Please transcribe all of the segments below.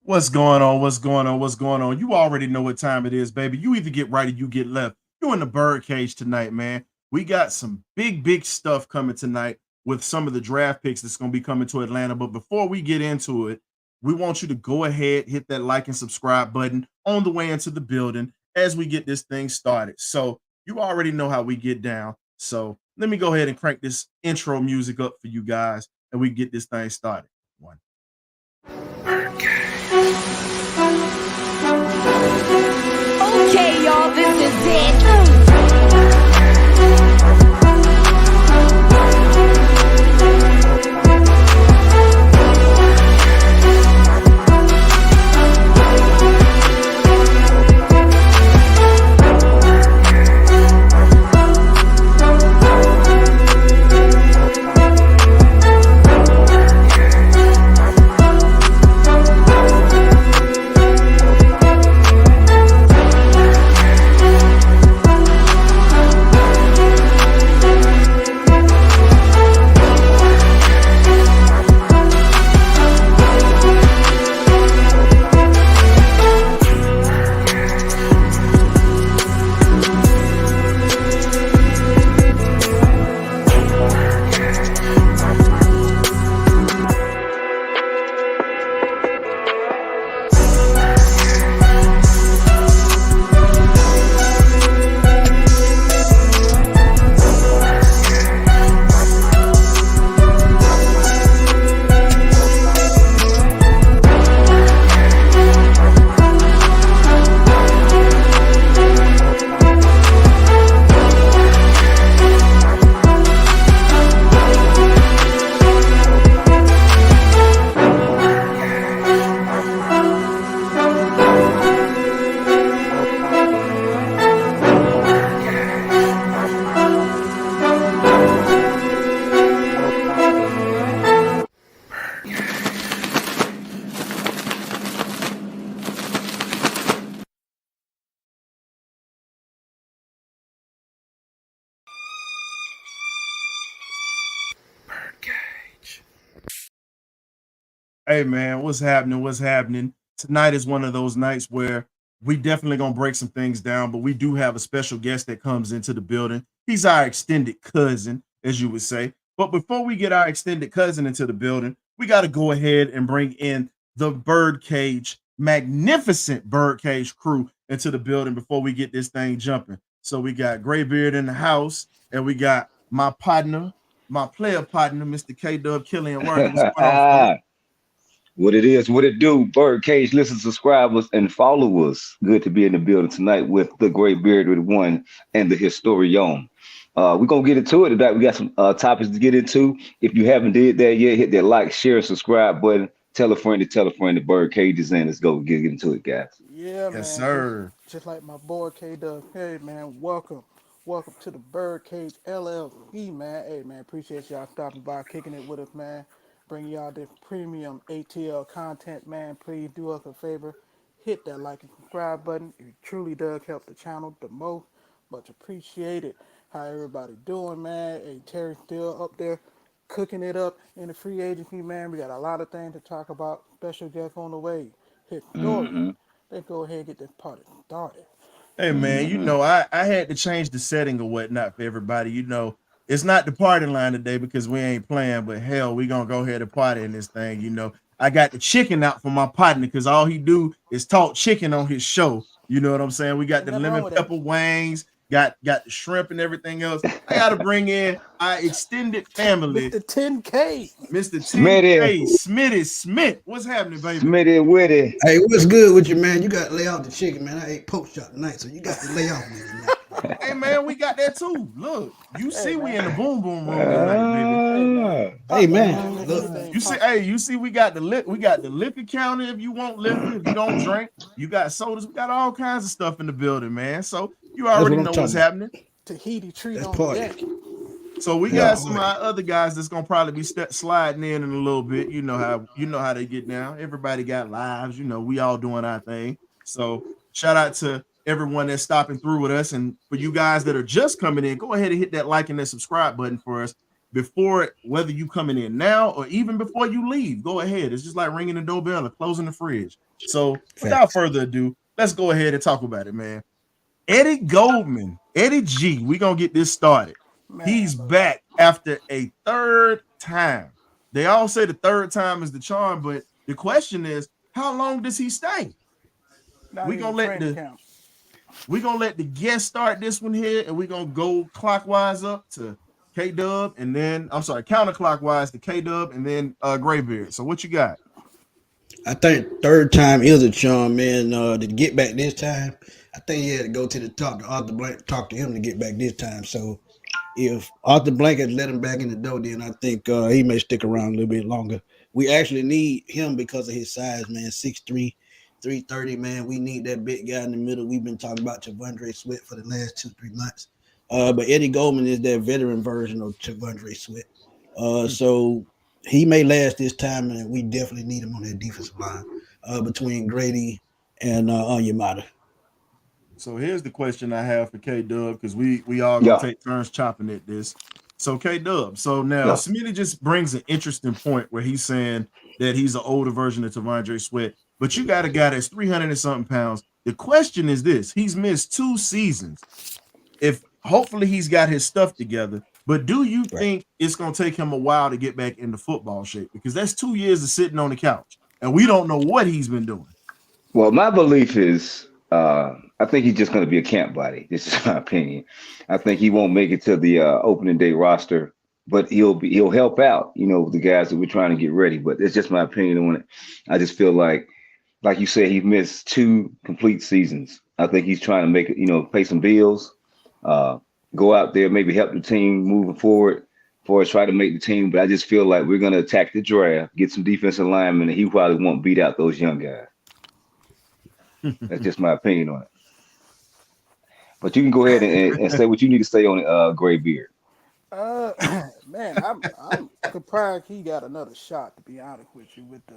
What's going on? What's going on? What's going on? You already know what time it is, baby. You either get right or you get left. You in the birdcage tonight, man. We got some big stuff coming tonight with some of the draft picks that's going to be coming to Atlanta. But before we get into it, we want you to go ahead, hit that like and subscribe button on the way into the building as we get this thing started. So you already know how we get down. So let me go ahead and crank this intro music up for you guys and we get this thing started. One. Okay, y'all, this is it. Hey man, what's happening? What's happening? Tonight is one of those nights where we definitely gonna break some things down, but we do have a special guest that comes into the building. He's our extended cousin, as you would say. But before we get our extended cousin into the building, we got to go ahead and bring in the birdcage, magnificent birdcage crew into the building before we get this thing jumping. So we got Graybeard in the house, and we got my partner, my player partner, Mr. K Dub Killian Worthy. What's going on, fellas? What it is, what it do, Birdcage, listen, subscribe us, and follow us. Good to be in the building tonight with the great bearded one and the historian. We're gonna get into it tonight. We got some topics to get into. If you haven't did that yet, hit that like, share, and subscribe button. Tell a friend to tell a friend. The Birdcage is in. Let's go get into it, guys. Yeah, Yes, man. sir. Just like my boy K Dub. Hey, man. Welcome. Welcome to the BirdCage LLC, man. Hey, man. Appreciate y'all stopping by, kicking it with us, man. Bring y'all this premium ATL content, man. Please do us a favor. Hit that like and subscribe button. It truly does help the channel the most. Much appreciated. How everybody doing, man? Hey, Terry's still up there cooking it up in the free agency, man. We got a lot of things to talk about. Special guest on the way. Historian. Mm-hmm. Let's go ahead and get this party started. Hey man, Mm-hmm. I had to change the setting or whatnot for everybody. It's not the party line today because we ain't playing, but hell, we gonna go ahead and party in this thing. I got the chicken out for my partner because all he do is talk chicken on his show. You know what I'm saying? We got Ain't the nothing wrong lemon with that. pepper wings, got the shrimp and everything else. I gotta bring in our extended family, Mr. 10K. Mr. Smitty, 10K Smitty Smith. What's happening, baby? Smitty, Witty. Hey, what's good with you, man? You got to lay out the chicken, man. I ate pork chop tonight, so you got to lay off me tonight. Hey man, we got that too. Look, you Hey, see we man. in the boom boom room tonight, baby. Hey, man. Ah, Hey, Popcorn, man, man. Make look, anything You see, pop. hey, you see, we got the liquor counter if you want liquor. If you don't drink, you got sodas. We got all kinds of stuff in the building, man. So you that's already what I'm know what's talking about. happening. Tahiti treat That's on party. deck. So we That's got yeah. some of party. our other guys that's gonna probably be sliding in a little bit. You know how they get down. Everybody got lives. We all doing our thing. So shout out to everyone that's stopping through with us, and for you guys that are just coming in, go ahead and hit that like and that subscribe button for us. before, whether you coming in now or even before you leave. Go ahead. It's just like ringing the doorbell or closing the fridge. So without Facts. further ado, let's go ahead and talk about it, man. Eddie Goldman, Eddie G, we're gonna get this started. Man, He's look, back after a third time. They all say the third time is the charm, but the question is, how long does he stay? not We even gonna let training the camp. we gonna let the guest start this one here, and we're gonna go clockwise up to K Dub, and then I'm sorry, counterclockwise to K Dub, and then Graybeard. So what you got? I think third time is a charm, man. To get back this time, I think he had to go to the top to Arthur Blank, talk to him to get back this time. So if Arthur Blank had let him back in the door, then I think he may stick around a little bit longer. We actually need him because of his size, man. 6'3", 330, man. We need that big guy in the middle. We've been talking about Tavondre Sweat for the last 2-3 months. But Eddie Goldman is that veteran version of Tavondre Sweat. So he may last this time, and we definitely need him on that defensive line between Grady and Onyemata. So here's the question I have for K Dub, because we all gonna Yeah, take turns chopping at this. So K Dub, so now yeah. Smitty just brings an interesting point where he's saying that he's an older version of Tavondre Sweat, but you got a guy that's 300 and something pounds. The question is this: he's missed 2 seasons. If hopefully he's got his stuff together, but do you Right. think it's gonna take him a while to get back into football shape? Because that's 2 years of sitting on the couch, and we don't know what he's been doing. Well, my belief is, I think he's just going to be a camp body. This is my opinion. I think he won't make it to the opening day roster, but he'll help out. You know, the guys that we're trying to get ready. But it's just my opinion on it. I just feel like you said, he missed 2 complete seasons. I think he's trying to make it. You know, pay some bills, uh, go out there, maybe help the team moving forward. For us, try to make the team, but I just feel like we're gonna attack the draft, get some defensive linemen, and he probably won't beat out those young guys. That's just my opinion on it. But you can go ahead and say what you need to say on it, Gray Beard. Uh, man, I'm surprised he got another shot. To be honest with you, with the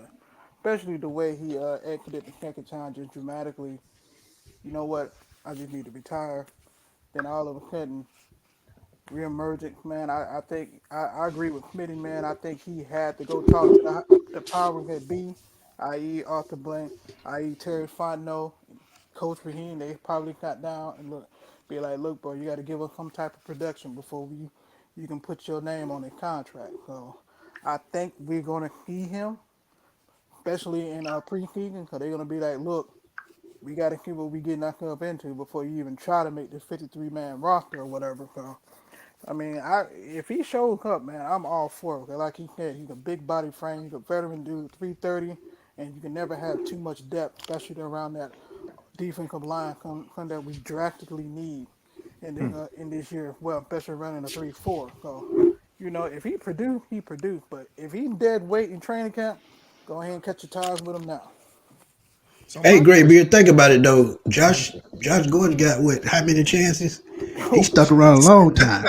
especially the way he exited the second time just dramatically. You know what? I just need to retire. Then all of a sudden, reemergence, man. I think I agree with Smitty, man. I think he had to go talk to the power that be, i.e. Arthur Blank, i.e. Terry Fontenot, Coach Raheen. They probably got down and be like, look, bro, you got to give us some type of production before you can put your name on a contract. So I think we're gonna see him, especially in our preseason, because they're gonna be like, look, we got to see what we getting ourselves into before you even try to make this 53-man roster or whatever. So I mean, if he shows up, man, I'm all for it. 'Cause like he said, he's a big body frame. He's a veteran dude, 330, and you can never have too much depth, especially around that defensive line that we drastically need in this year. Well, especially running a 3-4. So, if he produced, he produced. But if he's dead weight in training camp, go ahead and catch your ties with him now. So Hey, my Great question. Beard, think about it though. Josh Gordon got what? How many chances? He Oh, stuck around a long time.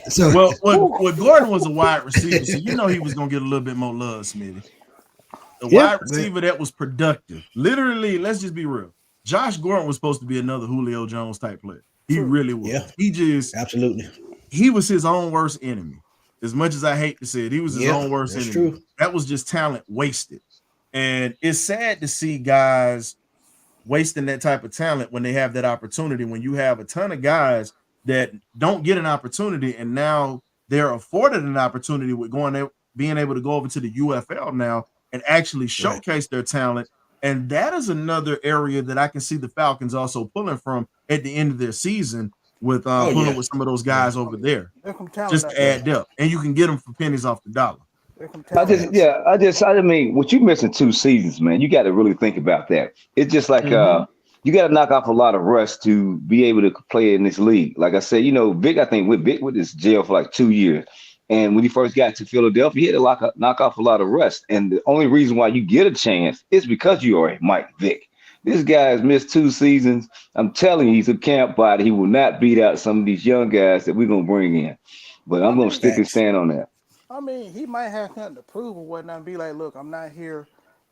So Well, whew. Gordon was a wide receiver, so you know he was gonna get a little bit more love, Smitty. The yeah, wide but receiver that was productive. Literally, let's just be real. Josh Gordon was supposed to be another Julio Jones type player. He True. really yeah, was. absolutely. He was his own worst enemy. As much as I hate to say it, he was his Yep, own worst that's enemy. true. That was just talent wasted. And it's sad to see guys wasting that type of talent when they have that opportunity. When you have a ton of guys that don't get an opportunity, and now they're afforded an opportunity with being able to go over to the UFL now and actually Right. showcase their talent. And that is another area that I can see the Falcons also pulling from at the end of their season with Oh pulling yeah, with some of those yeah, guys over there There's some talent just to out there. right. add depth, and you can get them for pennies off the dollar. There's some I talent just, out there. Facts. yeah, I mean, what you missing 2 seasons, man. You got to really think about that. It's just like, Mhm. you got to knock off a lot of rust to be able to play in this league. Like I said, Vic, I think Vic with this jail for like 2 years. And when he first got to Philadelphia, he had to knock off a lot of rust. And the only reason why you get a chance is because you are Mike Vick. This guy has missed 2 seasons. I'm telling you, he's a camp body. He will not beat out some of these young guys that we're going to bring in. But I I'm going to mean, stick and Facts. stand on that. I mean, he might have nothing to prove or whatnot. And be like, look, I'm not here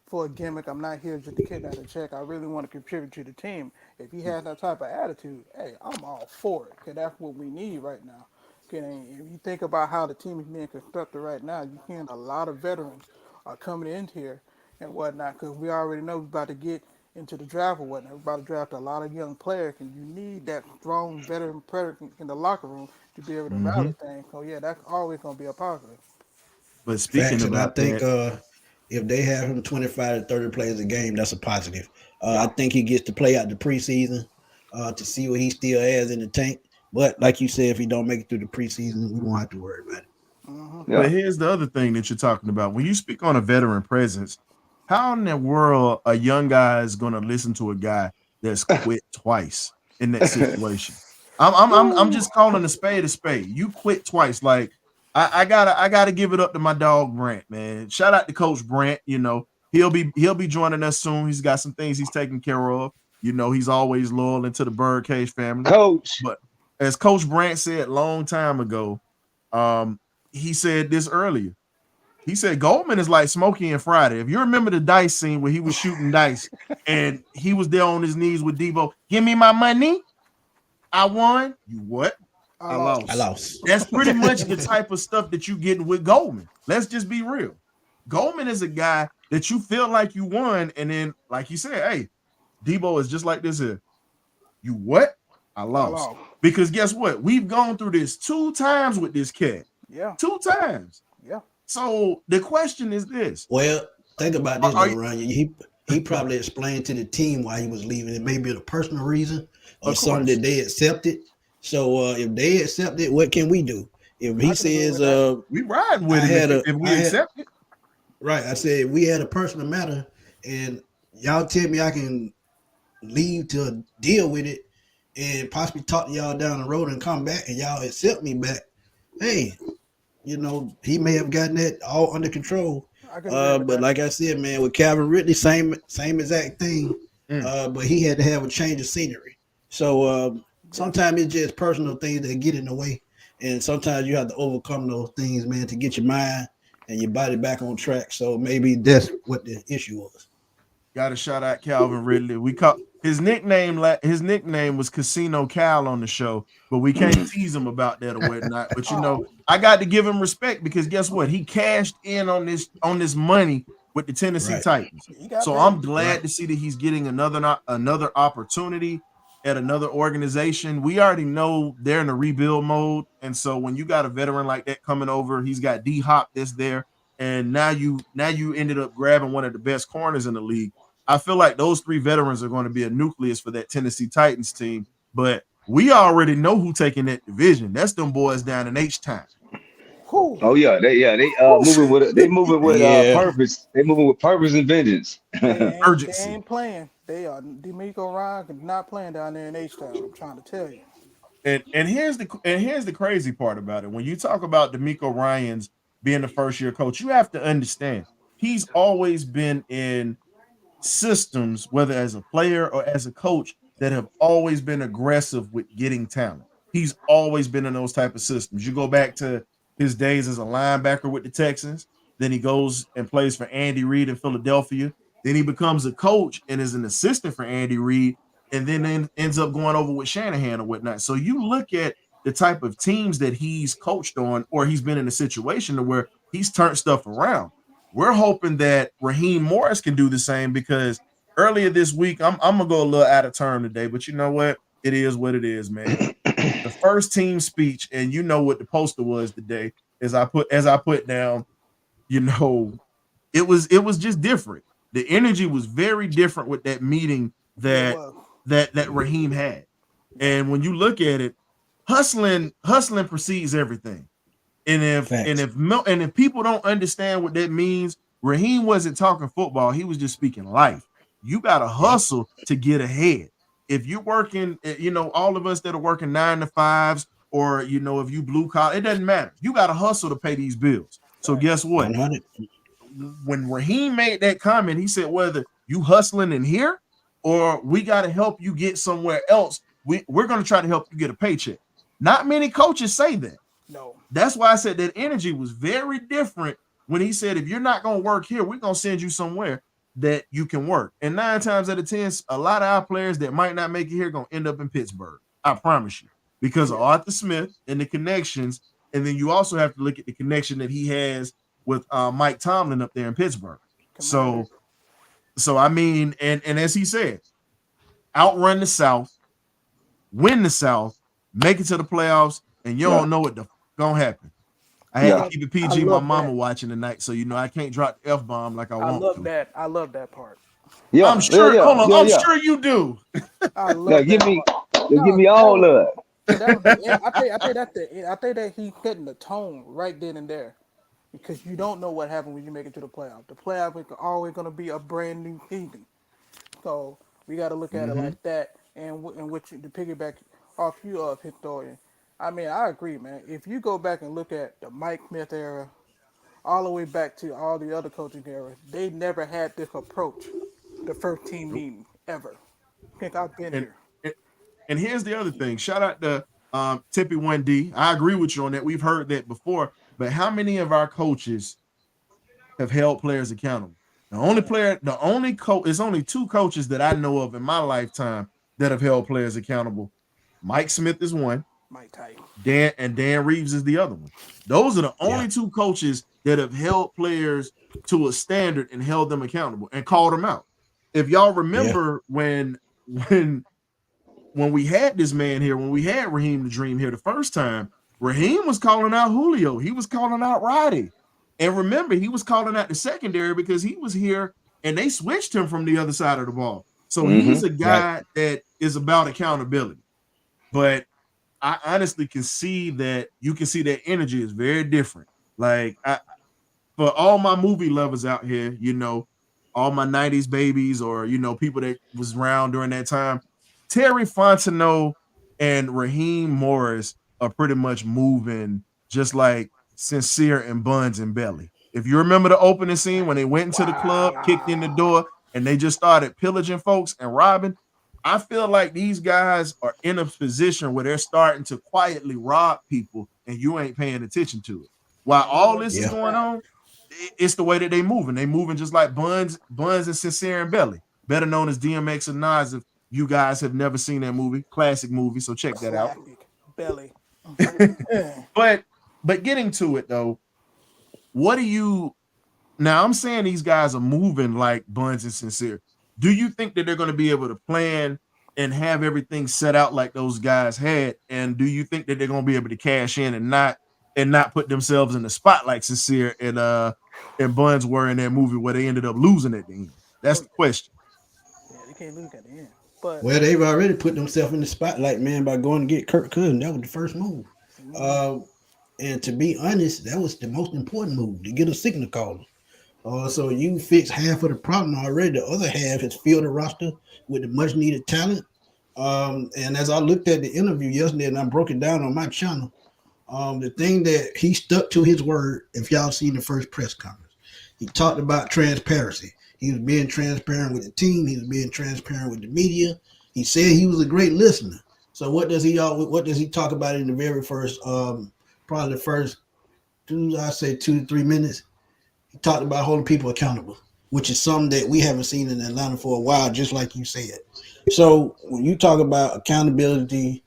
for a gimmick. I'm not here just to kick out a check. I really want to contribute to the team. If he has that type of attitude, hey, I'm all for it. Cause that's what we need right now. If you think about how the team is being constructed right now, you're seeing a lot of veterans are coming in here and whatnot because we already know we're about to get into the draft or whatnot. We're about to draft a lot of young players, and you need that strong veteran presence in the locker room to be able to Hmm. rally things. So yeah, that's always going to be a positive. But speaking Facts, and I about think that, if they have him 25 to 30 plays a game, that's a positive. I Yeah. think he gets to play out the preseason to see what he still has in the tank. But like you said, if he don't make it through the preseason, we won't have to worry about it. Hmm. but Yeah. here's the other thing that you're talking about. When you speak on a veteran presence, how in the world a young guy is going to listen to a guy that's quit twice in that situation? I'm Woo. just calling a spade a spade. You quit twice. Like I gotta give it up to my dog Brant, man. Shout out to Coach Brant. You know, he'll be joining us soon. He's got some things he's taking care of. You know, he's always loyal into the Birdcage family. Coach. But as Coach Brant said long time ago, um, he said this earlier. He said Goldman is like Smokey and Friday. If you remember the dice scene where he was shooting dice and he was there on his knees with Debo, give me my money. I won. You what? I I lost. I lost. lost. That's pretty much the type of stuff that you getting with Goldman. Let's just be real. Goldman is a guy that you feel like you won, and then, like you said, hey, Debo is just like this here. You what? I I lost. lost. Because guess what? We've gone through this 2 times with this cat. Yeah. 2 times. Yeah. So the question is this: Well, think about Are, this are though, you, Ryan. He probably explained to the team why he was leaving. It may be a personal reason or of something course, that they accepted. So if they accept it, what can we do? If he I can agree says, with that. we riding I with him had a, if I we had accept it. right. I said we had a personal matter, and y'all tell me I can leave to deal with it, and possibly talk to y'all down the road and come back, and y'all accept me back. Hey, he may have gotten that all under control. I can agree with But that. like I said, man, with Calvin Ridley, same exact thing. Mm. But he had to have a change of scenery. So Yeah. sometimes it's just personal things that get in the way, and sometimes you have to overcome those things, man, to get your mind and your body back on track. So maybe that's what the issue was. Got to shout out Calvin Ridley. We call his nickname was Casino Cal on the show, but we can't Mhm. tease him about that or whatnot. But Oh, I got to give him respect because guess what? He cashed in on this money with the Tennessee Right, Titans. he got So paid. I'm glad right. to see that he's getting another opportunity at another organization. We already know they're in a rebuild mode, and so when you got a veteran like that coming over, he's got D Hop that's there, and now you ended up grabbing one of the best corners in the league. I feel like those three veterans are going to be a nucleus for that Tennessee Titans team. But we already know who taking that division. That's them boys down in H Town. Whew. Oh they Whew. moving with Yeah, purpose. They moving with purpose and vengeance. They Urgency. ain't playing. They are D'Amico Ryan is not playing down there in H Town. I'm trying to tell you. And here's the crazy part about it. When you talk about D'Amico Ryans being the first year coach, you have to understand he's always been in systems, whether as a player or as a coach, that have always been aggressive with getting talent. He's always been in those type of systems. You go back to his days as a linebacker with the Texans, then he goes and plays for Andy Reid in Philadelphia. Then he becomes a coach and is an assistant for Andy Reid, and then ends up going over with Shanahan or whatnot. So you look at the type of teams that he's coached on, or he's been in a situation where he's turned stuff around. We're hoping that Raheem Morris can do the same because earlier this week, I'm gonna go a little out of turn today, but you know what? It is what it is, man. The first team speech, and you know what the poster was today, as I put down, you know, it was just different. The energy was very different with that meeting Yeah, it that was. that Raheem had. Yeah. And when you look at it, hustling precedes everything. And if and facts. if and if people don't understand what that means, Raheem wasn't talking football. He was just speaking life. You got to Yep. hustle to get ahead. If you're working, all of us that are working 9 to 5s, or if you blue collar, it doesn't matter. You got to hustle to pay these bills. So Facts. guess what? 100. When Raheem made that comment, he said, whether you hustling in here or we got to help you get somewhere else, we're going to try to help you get a paycheck. Not many coaches say that. No. That's why I said that energy was very different when he said, if you're not going to work here, we're going to send you somewhere that you can work. And 9 times out of 10, a lot of our players that might not make it here going to end up in Pittsburgh. I promise you. because of Arthur Smith and the connections. And then you also have to look at the connection that he has with Mike Tomlin up there in Pittsburgh. So I mean, and as he said, outrun the South, win the South, make it to the playoffs, and you don't know what the gonna happen. I had to keep it PG. My mama watching tonight, so I can't drop the F-bomb like I want to. I love that part. Yeah, I'm sure. yeah, hold on, yeah, I'm yeah. sure you do. I love Give that me, part. give me all of it. I think that's the end. I think that he's setting the tone right then and there, because you don't know what happened when you make it to the playoff. The playoff is always going to be a brand new season, so we got to look at it like that. And which to piggyback off you, historian. I mean, I agree, man. If you go back and look at the Mike Smith era, all the way back to all the other coaching eras, they never had this approach. The first team meeting ever. I think I've been And, here. and and here's the other thing. Shout out to Tippy 1D. I agree with you on that. We've heard that before. But how many of our coaches have held players accountable? It's only two coaches that I know of in my lifetime that have held players accountable. Mike Smith is one. Mike Tyson. Dan Reeves is the other one. Those are the only two coaches that have held players to a standard and held them accountable and called them out. If y'all remember when we had this man here, when we had Raheem the Dream here the first time, Raheem was calling out Julio. He was calling out Roddy. And remember, he was calling out the secondary because he was here and they switched him from the other side of the ball. So he's a guy that is about accountability. But I honestly can see that energy is very different. Like, for all my movie lovers out here, all my 90s babies or, people that was around during that time, Terry Fontenot and Raheem Morris are pretty much moving just like Sincere and Buns and Belly. If you remember the opening scene when they went into the club, kicked in the door, and they just started pillaging folks and robbing, I feel like these guys are in a position where they're starting to quietly rob people and you ain't paying attention to it. While all this is going on, it's the way that they moving. They moving just like Buns and Sincere and Belly, better known as DMX and Nas. If you guys have never seen that movie, classic movie, so check that out. Belly. But getting to it though, now I'm saying these guys are moving like Buns and Sincere. Do you think that they're going to be able to plan and have everything set out like those guys had? And do you think that they're going to be able to cash in and not put themselves in the spot like Sincere and Buns were in that movie where they ended up losing at the end? That's the question. Yeah, they can't lose at the end. But they've already put themselves in the spotlight, man, by going to get Kirk Cousins. That was the first move. And to be honest, that was the most important move, to get a signal caller. So you fix half of the problem already. The other half is fill the roster with the much needed talent. And as I looked at the interview yesterday and I broke it down on my channel, the thing that he stuck to his word, if y'all seen the first press conference, he talked about transparency. He was being transparent with the team. He was being transparent with the media. He said he was a great listener. So what does he talk about in the very first, probably the first 2 to 3 minutes? He talked about holding people accountable, which is something that we haven't seen in Atlanta for a while, just like you said. So when you talk about accountability,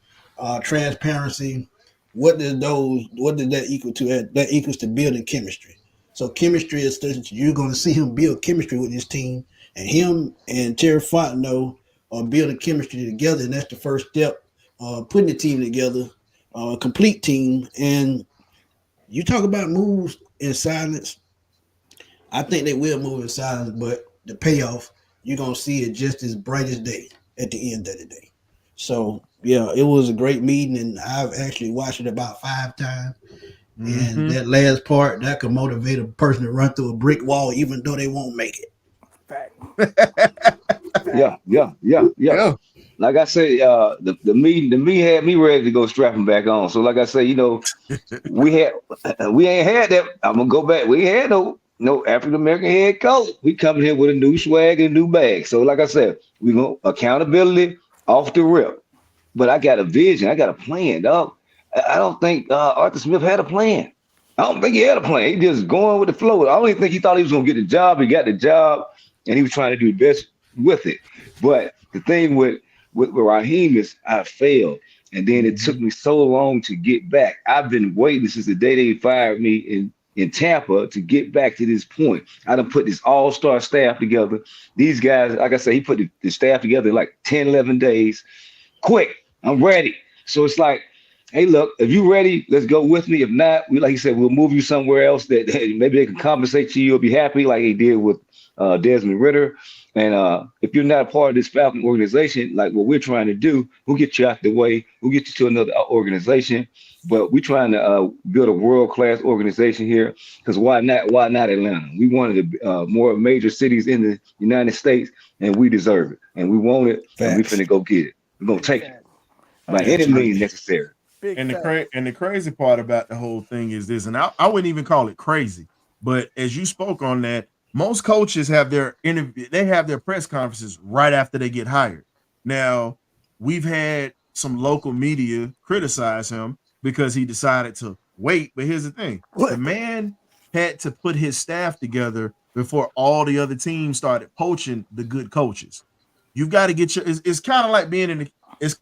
transparency, what does that equal to? That equals to building chemistry. So chemistry is you're going to see him build chemistry with his team, and him and Terry Fontenot are building chemistry together, and that's the first step, putting the team together, a complete team. And you talk about moves in silence. I think they will move in silence, but the payoff, you're going to see it just as bright as day at the end of the day. So, yeah, it was a great meeting, and I've actually watched it about 5 times. And that last part, that could motivate a person to run through a brick wall even though they won't make it. fact. Yeah. Like I say, the meeting had me ready to go strapping back on. So like I say, we ain't had that. I'm gonna go back. We ain't had no African American head coach. We coming here with a new swag and a new bag. So like I said, we gonna accountability off the rip. But I got a vision. I got a plan, dog. I don't think Arthur Smith had a plan. I don't think he had a plan. He just going with the flow. I don't even think he thought he was gonna get the job. He got the job, and he was trying to do the best with it. But the thing with Raheem is I failed. And then it took me so long to get back. I've been waiting since the day they fired me in Tampa to get back to this point. I done put this all-star staff together. These guys, like I said, he put the staff together in like 10, 11 days. Quick, I'm ready. So it's like, hey, look, if you're ready, let's go with me. If not, like he said, we'll move you somewhere else that maybe they can compensate you. You'll be happy, like he did with Desmond Ritter. And if you're not a part of this Falcon organization, like what we're trying to do, we'll get you out the way. We'll get you to another organization. But we're trying to build a world-class organization here. Because why not? Why not Atlanta? We wanted more major cities in the United States, and we deserve it. And we want it, and we finna go get it. We're gonna take it by any means necessary. And the crazy part about the whole thing is this, and I wouldn't even call it crazy, but as you spoke on that, most coaches have their interview, they have their press conferences right after they get hired. Now, we've had some local media criticize him because he decided to wait, but here's the thing: the man had to put his staff together before all the other teams started poaching the good coaches. You've got to get your. It's kind of like being in the. It's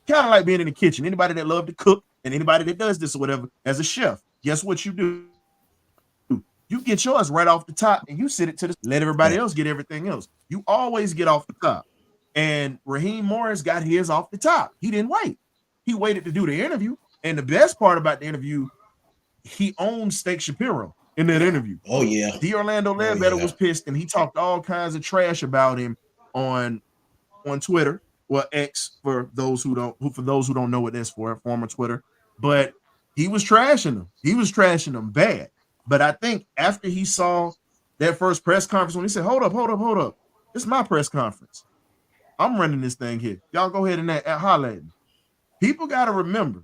kind of like being in the kitchen. Anybody that love to cook and anybody that does this or whatever as a chef, guess what you do? You get yours right off the top and you sit it to the let everybody else get everything else. You always get off the top. And Raheem Morris got his off the top. He didn't wait. He waited to do the interview. And the best part about the interview, he owned Steak Shapiro in that interview. Oh yeah. D. Orlando Ledbetter was pissed and he talked all kinds of trash about him on Twitter. Well, X for those who don't know what that's for, former Twitter. But he was trashing them. He was trashing them bad. But I think after he saw that first press conference, when he said, hold up. This is my press conference. I'm running this thing here. Y'all go ahead and holler at me. People got to remember,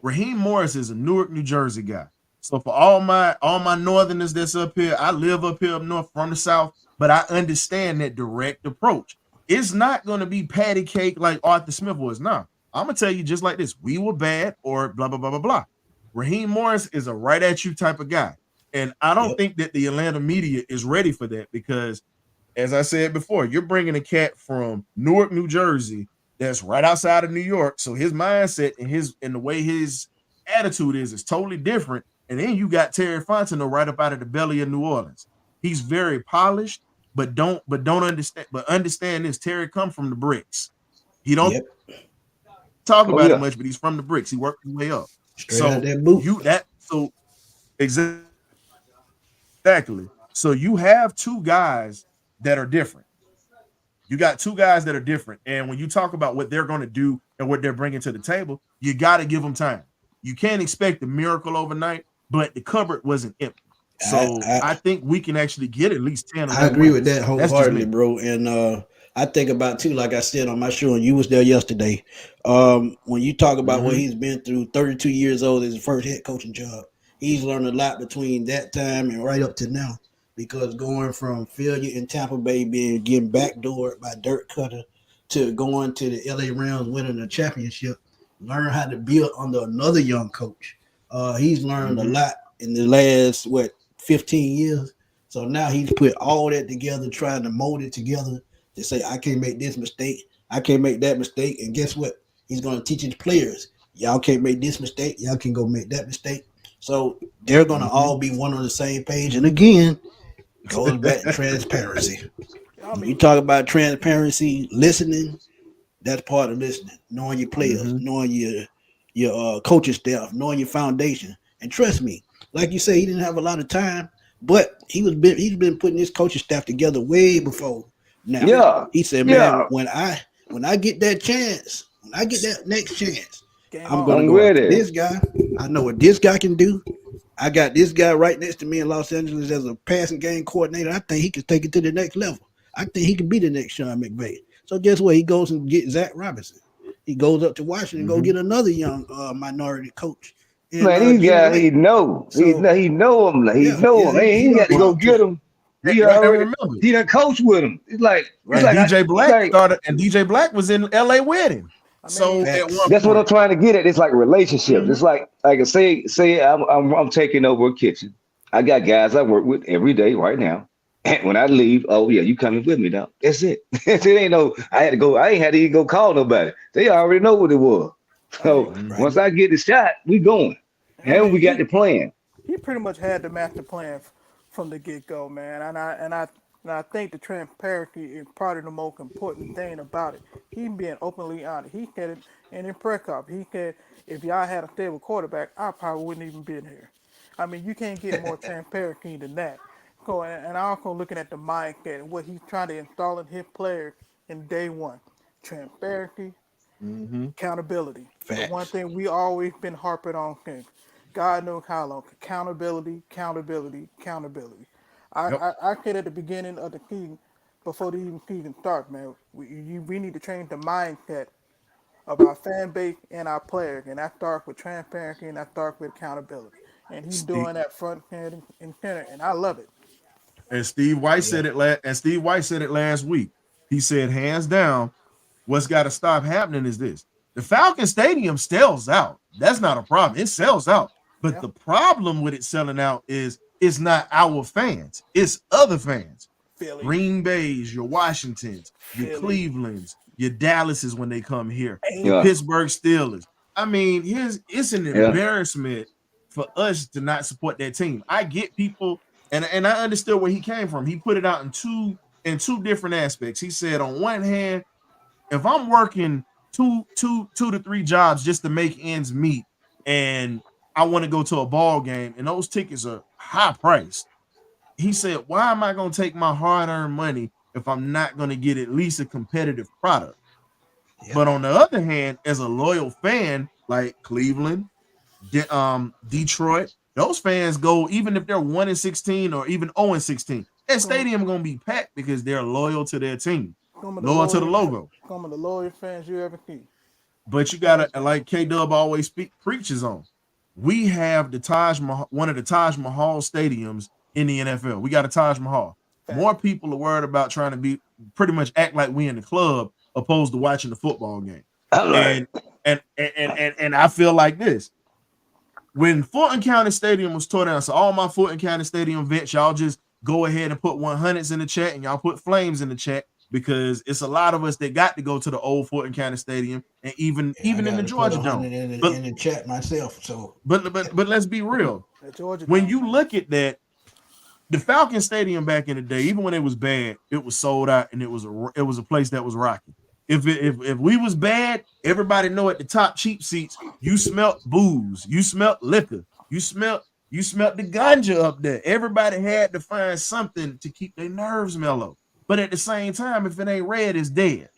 Raheem Morris is a Newark, New Jersey guy. So for all my northerners that's up here, I live up here up north from the South, but I understand that direct approach. It's not going to be patty cake like Arthur Smith was. Nah, I'm going to tell you just like this. We were bad or blah, blah, blah, blah, blah. Raheem Morris is a right at you type of guy. And I don't think that the Atlanta media is ready for that because, as I said before, you're bringing a cat from Newark, New Jersey that's right outside of New York. So his mindset and the way his attitude is totally different. And then you got Terry Fontenot right up out of the belly of New Orleans. He's very polished, but don't understand this. Terry come from the bricks. He don't talk about it much, but he's from the bricks. He worked his way up. Exactly. So you have two guys that are different. You got two guys that are different. And when you talk about what they're going to do and what they're bringing to the table, you got to give them time. You can't expect a miracle overnight, but the cupboard wasn't empty. So I think we can actually get at least 10. I agree with that wholeheartedly, bro. And I think about too, like I said on my show, and you was there yesterday. When you talk about what he's been through, 32 years old is his first head coaching job. He's learned a lot between that time and right up to now. Because going from failure in Tampa Bay, getting backdoored by Dirk Cutter, to going to the LA Rams winning a championship, learn how to build under another young coach. He's learned a lot in the last 15 years. So now he's put all that together, trying to mold it together to say, I can't make this mistake, I can't make that mistake. And guess what? He's going to teach his players, y'all can't make this mistake, y'all can go make that mistake. So they're going to all be one on the same page. And again, goes back to transparency. When you talk about transparency, listening, that's part of listening. Knowing your players, knowing your coaching staff, knowing your foundation. And trust me, like you say, he didn't have a lot of time, but he's been putting his coaching staff together way before now. He said, man, when I get that chance, when I get that next chance, I'm gonna go after this guy. I know what this guy can do. I got this guy right next to me in Los Angeles as a passing game coordinator. I think he can take it to the next level. I think he can be the next Sean McVay. So guess what? He goes and get Zach Robinson. He goes up to Washington, go get another young minority coach. And, man, these guys, he know him. He know him. He ain't got to go get him. He done coach with him. It's like DJ Black started, and DJ Black was in LA with him. So that's what I'm trying to get at. It's like relationships. It's like say I'm taking over a kitchen. I got guys I work with every day right now. And when I leave, oh yeah, you coming with me now. That's it. It ain't no. I had to go. I ain't had to even go call nobody. They already know what it was. I So mean, Right. once I get the shot, we going. I And mean, we got the plan. he pretty much had the master plan from the get go, man. And I think the transparency is probably the most important thing about it. He being openly honest. He said it in the press conference. He said, if y'all had a stable quarterback, I probably wouldn't even been here. I mean, you can't get more transparency than that. So, and also looking at the mindset and what he's trying to install in his players in day one, transparency, Mm-hmm. accountability. The one Facts. thing we always been harping on since God knows how long. Accountability, accountability, accountability. Yep. I said at the beginning of the season, before the even season starts, man, we need to change the mindset of our fan base and our players, and that starts with transparency and that starts with accountability. And he's Steve, doing that front and center, and I love it. and Steve White Yeah. said it last week. He said, hands down, what's got to stop happening is this. The Falcon Stadium sells out. That's not a problem. It sells out. But Yeah, the problem with it selling out is it's not our fans. It's other fans. Philly, Green Bays, your Washingtons, your Philly, Clevelands, your Dallases when they come here, your Yeah, Angels. Pittsburgh Steelers. I mean, it's an yeah. embarrassment for us to not support that team. I get people, and I understood where he came from. He put it out in two different aspects. He said, on one hand, if I'm working two to three jobs just to make ends meet, and I want to go to a ball game, and those tickets are high priced, he said, why am I going to take my hard-earned money if I'm not going to get at least a competitive product? Yep. But on the other hand, as a loyal fan like Cleveland, Detroit, those fans go even if they're 1-16 or even 0-16. That Some, stadium gonna be packed because they're loyal to their team, some of the loyal to the loyal, logo. some of the loyal fans you ever see. But you gotta, Hands down. like K Dub always preaches on. We have the Taj Mahal, one of the Taj Mahal stadiums in the NFL. We got a Taj Mahal. Fact. More people are worried about trying to be pretty much act like we in the club opposed to watching the football game. I'm like, And and I feel like this. When Fulton County Stadium was tore down, so all my Fulton County Stadium vets, y'all just go ahead and put 100s in the chat and y'all put flames in the chat because it's a lot of us that got to go to the old Fulton County Stadium and even Yeah, I in got the to put Georgia Dome. 100 But in the chat myself. So but let's be real. The Georgia When Dome, you man. look at that, the Falcon Stadium back in the day, even when it was bad, it was sold out and it was a place that was rocking. If we was bad, everybody know at the top cheap seats, you smelt booze, you smelt liquor, you smelt the ganja up there. Everybody had to find something to keep their nerves mellow. But at the same time, if it ain't red, it's dead.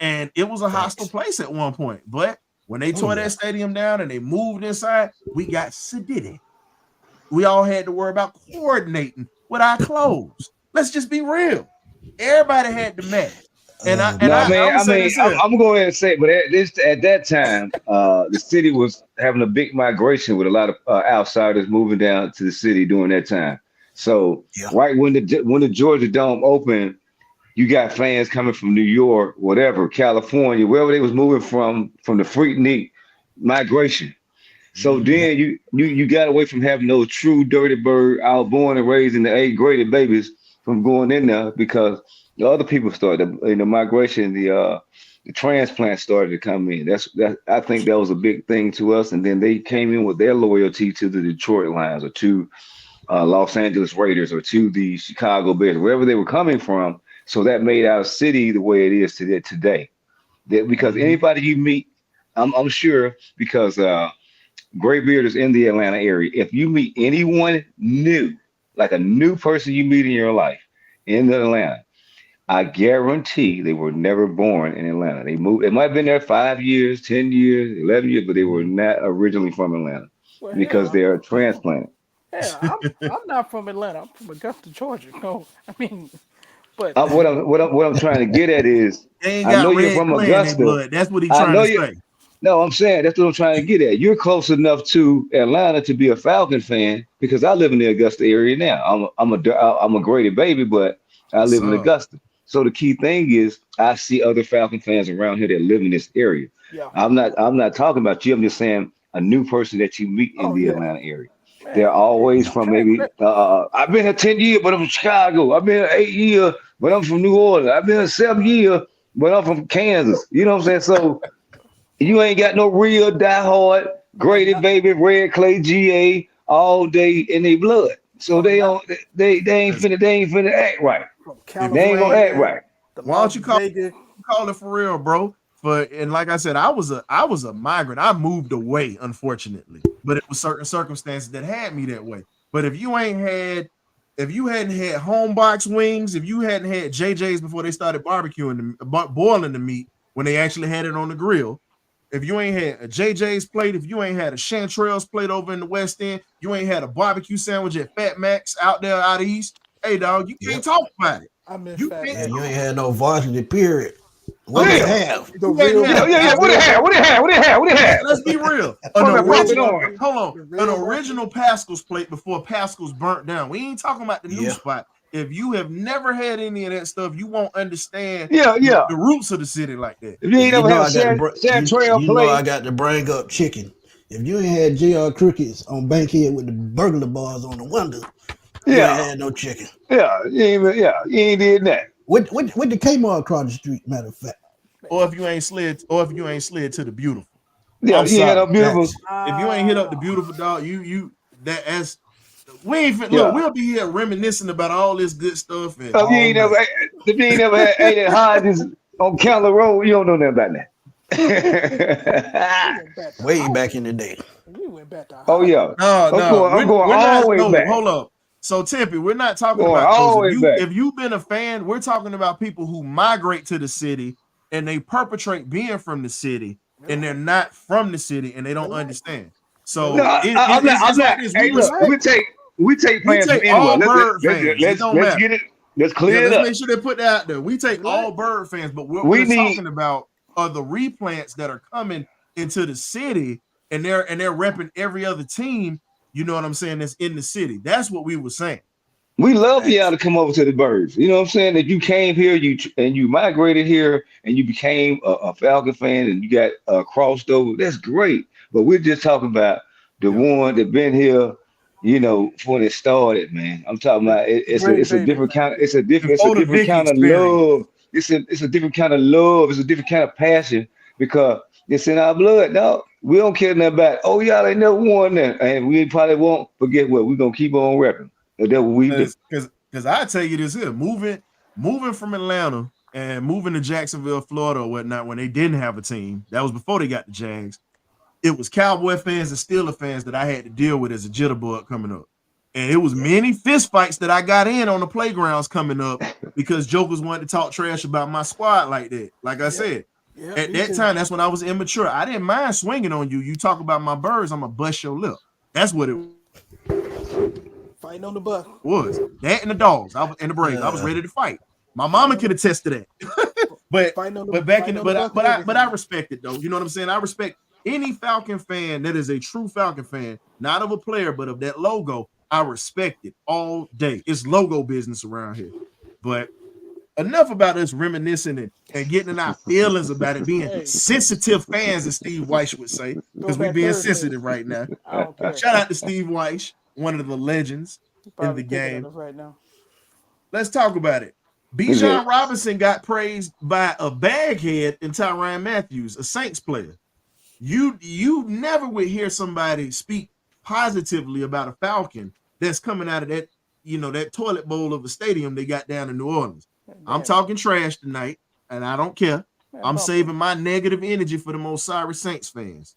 And it was a hostile facts. place at one point. But when they Oh tore yeah. that stadium down and they moved inside, we got sedated. We all had to worry about coordinating with our clothes. Let's just be real. Everybody had to match. And I and no, I, I man. would I say mean, this here. I'm going to say, but at that time, the city was having a big migration with a lot of outsiders moving down to the city during that time. So Yeah. right when the Georgia Dome opened, you got fans coming from New York, whatever, California, wherever they was moving from the Freaknik migration. So Mhm. Yep. then you got away from having those true dirty bird, I was born and raised in the eighth grade babies from going in there because the other people started, migration, the transplant started to come in. That I think that was a big thing to us, and then they came in with their loyalty to the Detroit Lions or to Los Angeles Raiders or to the Chicago Bears, wherever they were coming from. So that made our city the way it is today. That because Mhm. anybody you meet, I'm sure because Graybeard is in the Atlanta area. If you meet anyone new, like a new person you meet in your life in Atlanta, I guarantee they were never born in Atlanta. They moved. It might have been there 5 years, 10 years, 11 years, but they were Mhm. not originally from Atlanta Well, because hell, they're transplanted. I'm not from Atlanta. I'm from Augusta, Georgia. No, I mean, but What I'm trying to get at is, They ain't I know got you're red from clay in their Augusta. blood. That's what he I trying know to you. say. No, I'm saying that's what I'm trying to get at. You're close enough to Atlanta to be a Falcon fan because I live in the Augusta area now. I'm a graded baby, but I Yes, live in sir. Augusta. So the key thing is I see other Falcon fans around here that live in this area. yeah. I'm not talking about you. I'm just saying a new person that you meet in Oh the yeah. Atlanta area. They're always from maybe. I've been here 10 years, but I'm from Chicago. I've been here 8 years, but I'm from New Orleans. I've been here 7 years, but I'm from Kansas. You know what I'm saying? So you ain't got no real diehard Right. graded baby red clay GA all day in their blood. So From they not don't they ain't finna act right. from They ain't gonna act California right. to Why don't Las you call Vegas. it for real, bro? And like I said, I was a migrant. I moved away, unfortunately, but it was certain circumstances that had me that way. But if you hadn't had home box wings, if you hadn't had JJ's before they started barbecuing boiling the meat when they actually had it on the grill, if you ain't had a JJ's plate, if you ain't had a Chanterelles plate over in the West End, you ain't had a barbecue sandwich at Fat Max out there out east. Hey, dog, you can't Yep. talk about it. I miss You Fat can't Yeah, Mac. you talk ain't had no varsity period. What about we it. Yeah, have? The You hadn't real had a yeah. the What they real had? What they had? What they had? What they had? Let's be real. What that popping on? Hold on. the An real original Pascal's plate before Pascal's burnt down. We ain't talking about the new Yeah. spot. If you have never had any of that stuff, you won't understand Yeah, the, yeah. the roots of the city like that. If you ain't You never know had a I got to Chanterelle you know I plate, got to bring up chicken. If you ain't had JR Crickets on Bankhead with the burglar bars on the window, you ain't yeah, had no chicken. you ain't did that. With the Kmart across the street, matter of fact. Or if you ain't slid to the beautiful. Yeah, I'm you ain't had no sorry. beautiful. Facts. If you ain't hit up the Ah, beautiful dog, you that as we ain't look, Yeah. we'll be here reminiscing about all this good stuff and If you all ain't never, night. if you ain't never had ate at Hodges on Keller Road, you don't know nothing about we that. went back to Way high. back in the day. We went back to Oh high. yeah, No, no, I'm going we're all not. the way No, back. hold up. So Tempe, we're not talking Going about all those. the way back. If you've been a fan, we're talking about people who migrate to the city and they perpetrate being from the city and they're not from the city and they don't Relax. understand. No, So I'm not. I'm it's not. like this. Hey, look, Relax. we take We fans from take anywhere. all bird fans. It don't Let's matter. get it. Let's Yeah, clear it let's up. make sure they put that out there. We take all Relax. bird fans, but what We we're need. talking about are the replants that are coming into the city and they're repping every other team. You know what I'm saying? That's in the city. That's what we were saying. We love for y'all Facts. to come over to the birds. You know what I'm saying? That you came here, you migrated here, and you became a Falcon fan, and you got crossed over. That's great. But we're just talking about the Yeah. one that been here, when it started, man. I'm talking The, about the grade it's a babies, different kind man. of it's a Before the different Vic kind of experience. love. It's a different kind of love. It's a different kind of passion because it's in our blood, dog. We don't care nothing about. Oh, y'all ain't never won that, and we probably won't. But guess what? We're gonna keep on repping. And that's what we do. Because I tell you this here, moving from Atlanta and moving to Jacksonville, Florida, or whatnot, when they didn't have a team, that was before they got the Jags. It was Cowboy fans and Steeler fans that I had to deal with as a jitterbug coming up. And it was many fist fights that I got in on the playgrounds coming up because jokers wanted to talk trash about my squad like that. Like I Yep. said, Yep. at Me that too. time, that's when I was immature. I didn't mind swinging on you. You talk about my birds, I'm going to bust your lip. That's what it Fighting on the bus. was. That and the dogs, I was and the Braves. I was Uh, ready to fight. My Fighting mama on could the attest to that. but back in fighting on the bus and but I everything. respect it though. You know what I'm saying? I respect any Falcon fan that is a true Falcon fan, not of a player, but of that logo. I respect it all day. It's logo business around here. But enough about us reminiscing and getting in our feelings about it, being Hey, sensitive fans, as Steve Weish would say, because we throwback being Thursday. sensitive right now. I don't care. Shout out to Steve Weish, one of the legends He's in probably the kicking at game. us right now. Let's talk about it. Is it? Bijan Robinson got praised by a baghead in Tyrann Matthews, a Saints player. You never would hear somebody speak positively about a Falcon that's coming out of that, that toilet bowl of a stadium they got down in New Orleans. I'm Damn, talking trash tonight, and I don't care. man, I'm bump it. saving my negative energy for the most sorry Saints fans.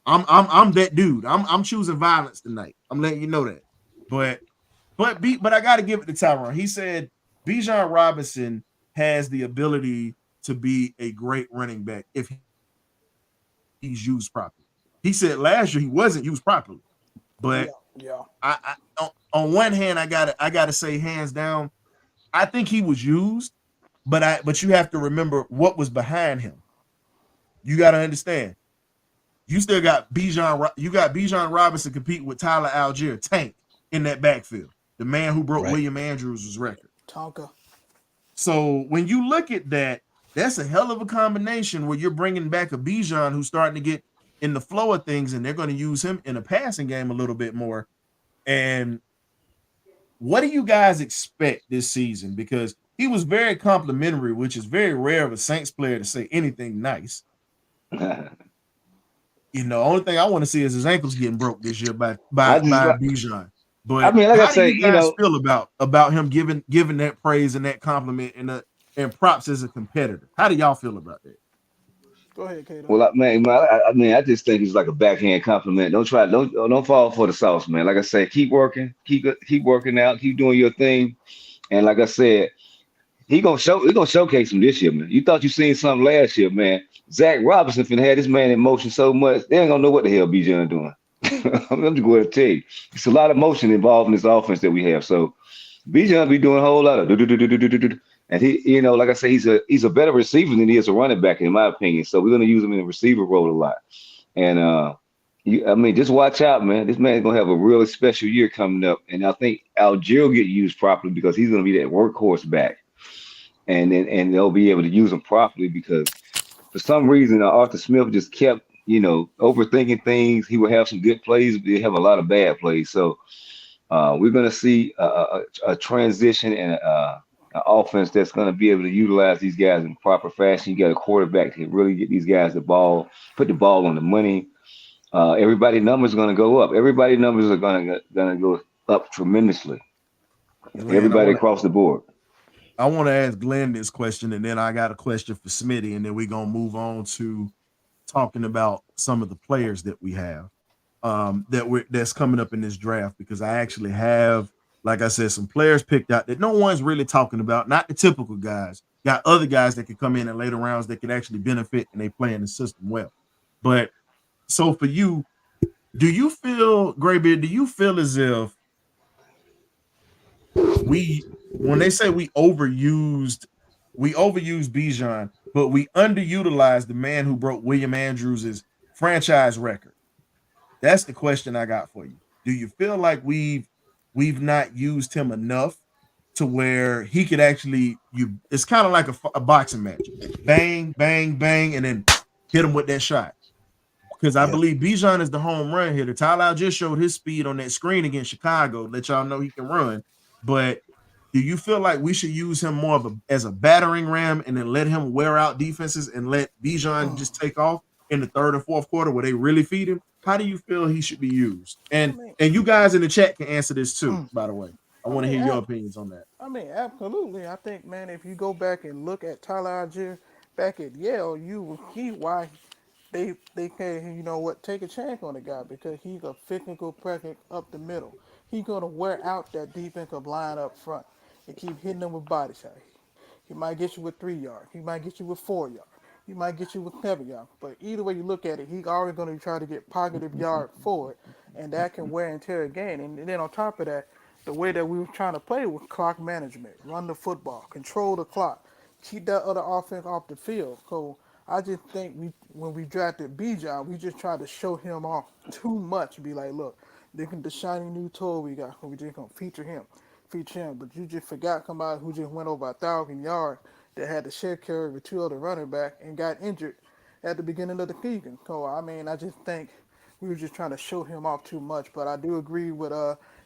I'm that dude. I'm choosing violence tonight. I'm letting you know that. But I got to give it to Tyrann. He said Bijan Robinson has the ability to be a great running back if he's used properly. He said last year he wasn't used properly, Yeah, but yeah. on one hand I gotta say hands down, I think he was used, but you have to remember what was behind him. You got to understand. You still got Bijan Robinson competing with Tyler Algier, Tank, in that backfield, the man who broke right. William Andrews' record. Tonka. So when you look at that, that's a hell of a combination where you're bringing back a Bijan who's starting to get in the flow of things, and they're going to use him in a passing game a little bit more. And what do you guys expect this season? Because he was very complimentary, which is very rare of a Saints player to say anything nice. Only thing I want to see is his ankles getting broke this year by I just like, Bijan. I But mean, like I how do say, you guys feel about him giving that praise and that compliment and props as a competitor? How do y'all feel about that? Go ahead, Kato. well, I mean, I just think it's like a backhand compliment. Don't fall for the sauce, man. Like I said, keep working, keep working out, keep doing your thing. And like I said, he gonna showcase him this year, man. You thought you seen something last year, man. Zach Robinson finna had this man in motion so much, they ain't gonna know what the hell Bijan doing. I'm just going to tell you, it's a lot of motion involved in this offense that we have. So Bijan be doing a whole lot of do. And like I say, he's a better receiver than he is a running back, in my opinion. So we're gonna use him in the receiver role a lot. And I mean, just watch out, man. This man's gonna have a really special year coming up. And I think Algier will get used properly because he's gonna be that workhorse back. And they'll be able to use him properly because for some reason Arthur Smith just kept overthinking things. He will have some good plays, but he'll have a lot of bad plays. So we're going to see a transition and an offense that's going to be able to utilize these guys in proper fashion. You got a quarterback to really get these guys the ball, put the ball on the money. Everybody's numbers are going to go up. Everybody's numbers are going to go up tremendously. Everybody across the board. I want to ask Glenn this question, and then I got a question for Smitty, and then we're going to move on to talking about some of the players that we have that's coming up in this draft, because I actually have, like I said, some players picked out that no one's really talking about, not the typical guys. Got other guys that could come in later rounds that could actually benefit and they play in the system well. But so for you, do you feel, Graybeard, as if when they say we overused Bijan, but we underutilized the man who broke William Andrews' franchise record? That's the question I got for you. Do you feel like we've not used him enough to where he could actually it's kind of like a boxing match. Bang, bang, bang, and then hit him with that shot. Because I believe Bijan is the home run hitter. Tyler just showed his speed on that screen against Chicago. Let y'all know he can run. But do you feel like we should use him more as a battering ram and then let him wear out defenses and let Bijan just take off in the third and fourth quarter where they really feed him? How do you feel he should be used? And you guys in the chat can answer this too, by the way. I want to hear your opinions on that. I mean, absolutely. I think, man, if you go back and look at Tyler Algier back at Yale, you will see why they can, take a chance on the guy, because he's a physical presence up the middle. He's gonna wear out that defensive line up front and keep hitting them with body shots. He might get you with 3 yards. He might get you with 4 yards. He might get you with 7 yards. But either way you look at it, he's always going to try to get positive yard forward, and that can wear and tear a game. And then on top of that, the way that we were trying to play was clock management, run the football, control the clock, keep that other offense off the field. So I just think when we drafted Bijan, we just tried to show him off too much. Be like, look, look at the shiny new toy we got. We just gonna feature him. But you just forgot somebody who just went over 1,000 yards that had to share carry with 2 other running back and got injured at the beginning of the season. So I mean, I just think we were just trying to show him off too much. But I do agree with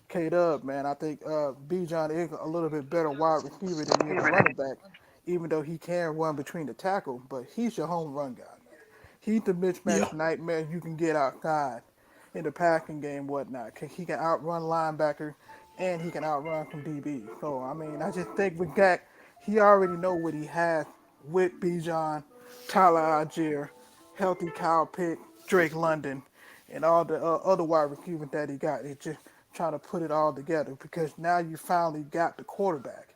K-Dub, man. I think Bijan is a little bit better wide receiver than he is a running back, even though he can run between the tackle. But he's your home run guy, man. He's the mismatch nightmare you can get outside in the passing game, whatnot. He can outrun linebacker and he can outrun from DB. So I mean, I just think with Gak, he already know what he has with Bijan, Tyler Algier, healthy Kyle Pitt, Drake London, and all the other wide receivers that he got. It's just trying to put it all together, because now you finally got the quarterback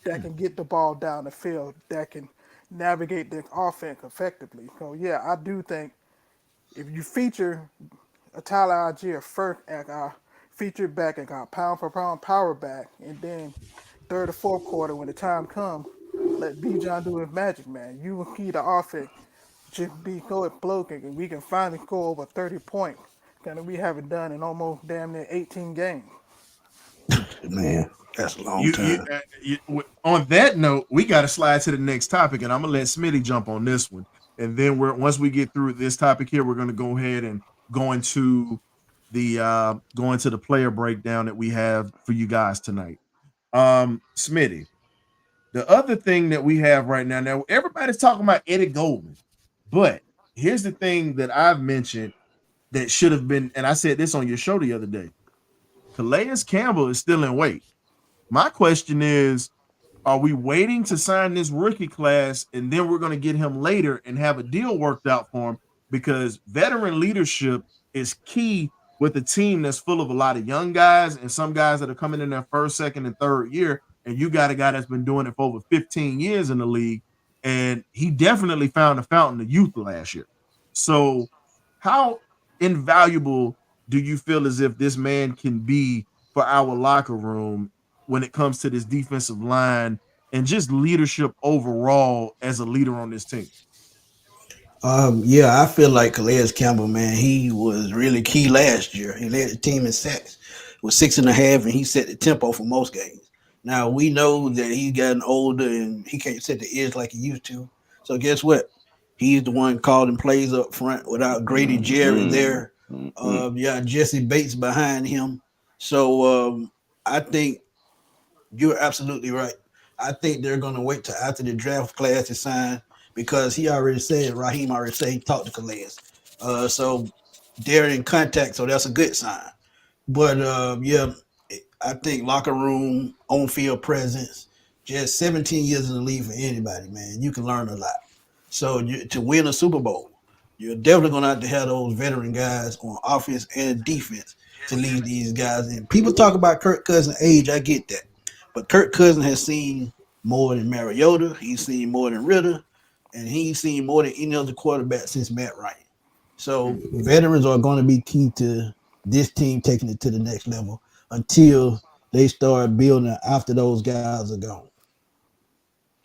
that can get the ball down the field, that can navigate the offense effectively. So yeah, I do think if you feature a Tyler Algier first as our featured back and our pound for pound power back, and then third or fourth quarter when the time comes, let Bijan do his magic, man. You will see the offense just be so explosive, and we can finally score over 30 points. Kind of we haven't done in almost damn near 18 games. Man, that's a long time. On that note, we got to slide to the next topic, and I'm gonna let Smitty jump on this one, and then once we get through this topic here, we're gonna go ahead and go into going to the player breakdown that we have for you guys tonight. Smitty, the other thing that we have right now, everybody's talking about Eddie Goldman, but here's the thing that I've mentioned that should have been, and I said this on your show the other day. Calais Campbell is still in wait. My question is, are we waiting to sign this rookie class and then we're going to get him later and have a deal worked out for him? Because veteran leadership is key with a team that's full of a lot of young guys and some guys that are coming in their first, second, and third year. And you got a guy that's been doing it for over 15 years in the league. And he definitely found a fountain of youth last year. So how invaluable do you feel as if this man can be for our locker room when it comes to this defensive line and just leadership overall as a leader on this team? Yeah, I feel like Calais Campbell, man, he was really key last year. He led the team in sacks with 6.5, and he set the tempo for most games. Now we know that he's gotten older and he can't set the edge like he used to. So guess what? He's the one calling plays up front without Grady Jarrett there. Yeah, Jesse Bates behind him. So I think you're absolutely right. I think they're going to wait till after the draft class is signed because he already said, Raheem already said he talked to Calais. So they're in contact, so that's a good sign. But yeah, I think locker room, on-field presence, just 17 years in the league for anybody, man. You can learn a lot. So to win a Super Bowl, you're definitely going to have to have those veteran guys on offense and defense to lead these guys in. People talk about Kirk Cousins' age. I get that. But Kirk Cousins has seen more than Mariota. He's seen more than Ritter. And he's seen more than any other quarterback since Matt Ryan. So veterans are going to be key to this team taking it to the next level until they start building after those guys are gone.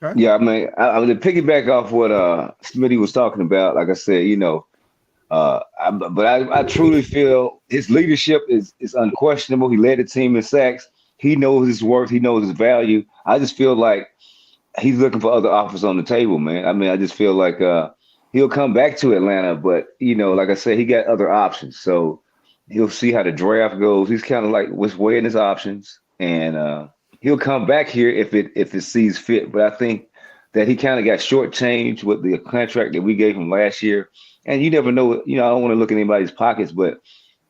Okay. Yeah, I mean, I to piggyback off what Smitty was talking about. Like I said, I truly feel his leadership is unquestionable. He led the team in sacks. He knows his worth. He knows his value. I just feel like he's looking for other offers on the table, man. I mean, I just feel like he'll come back to Atlanta, but like I said, he got other options. So he'll see how the draft goes. He's kind of like was weighing his options, and he'll come back here if it sees fit. But I think that he kind of got shortchanged with the contract that we gave him last year. And you never know. I don't want to look in anybody's pockets, but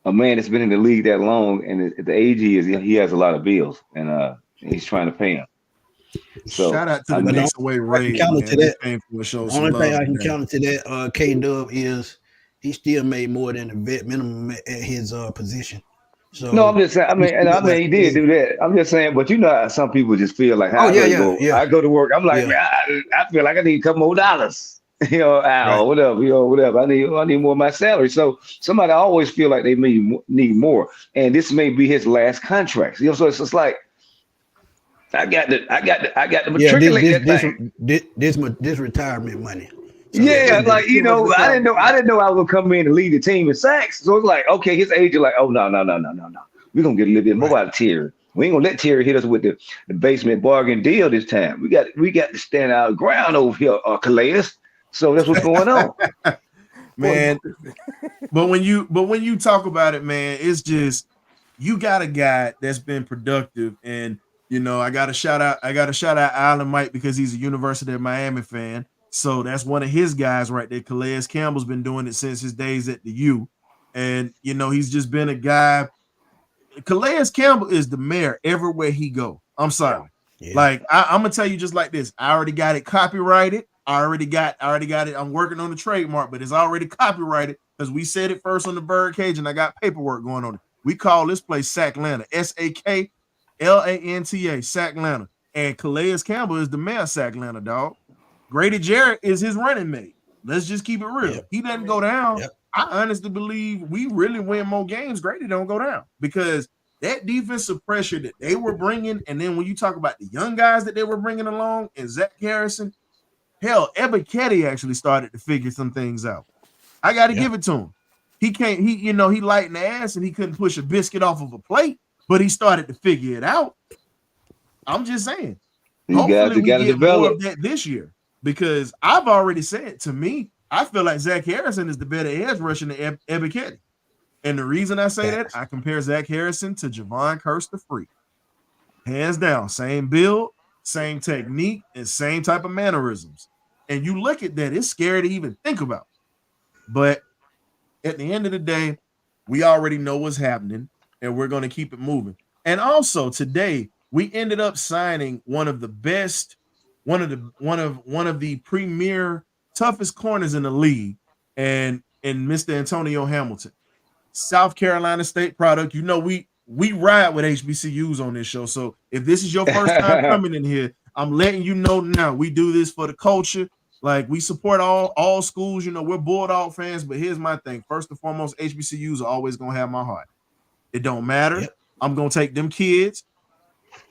a man that's been in the league that long and at the age he is, he has a lot of bills, and he's trying to pay him. So shout out to the next away Ray. Only thing I can counter to that, K-Dub, is he still made more than the vet minimum at his position. So no, I'm just saying. I mean, he did do that. I'm just saying, but how some people just feel like, I go to work. I'm like, I feel like I need a couple more dollars. Right. Whatever. I need more of my salary. So somebody always feel like they need more, and this may be his last contract. So it's just like I got to matriculate that thing. This retirement money. So I didn't know I would come in and lead the team in sacks. So it's like, okay, his agent like, oh no, we're gonna get a little bit more out of Terry. We ain't gonna let Terry hit us with the basement bargain deal this time. We got to stand our ground over here, Calais. So that's what's going on, man. But when you talk about it, man, it's just you got a guy that's been productive, and I got to shout out Island Mike because he's a University of Miami fan. So that's one of his guys right there. Calais Campbell's been doing it since his days at the U, and he's just been a guy. Calais Campbell is the mayor everywhere he go. I'm sorry, like I'm gonna tell you just like this. I already got it copyrighted. I already got it. I'm working on the trademark, but it's already copyrighted because we said it first on the Birdcage, and I got paperwork going on it. We call this place Sacklanta, Sacklanta, Sacklanta, and Calais Campbell is the mayor of Sacklanta, dog. Grady Jarrett is his running mate. Let's just keep it real. Yep. He doesn't go down. Yep. I honestly believe we really win more games. Grady don't go down because that defensive pressure that they were bringing, and then when you talk about the young guys that they were bringing along, and Zach Harrison. Hell, Ebiketie actually started to figure some things out. I got to give it to him. He can't, he light in the ass and he couldn't push a biscuit off of a plate, but he started to figure it out. I'm just saying. Hopefully we get more of that this year because I've already said, to me, I feel like Zach Harrison is the better edge rusher than Ebiketie. And the reason I say that, Facts. I compare Zach Harrison to Javon Curse the Freak. Hands down, same build, same technique, and same type of mannerisms. And you look at that, it's scary to even think about. But at the end of the day, we already know what's happening, and we're going to keep it moving. And also today, we ended up signing one of the best, one of the premier toughest corners in the league, and Mr. Antonio Hamilton. South Carolina State product. You know, we ride with HBCUs on this show. So if this is your first time coming in here, I'm letting you know now. We do this for the culture. Like, we support all schools. You know, we're Bulldog fans, but here's my thing. First and foremost, HBCUs are always gonna have my heart. It don't matter. Yep. I'm gonna take them kids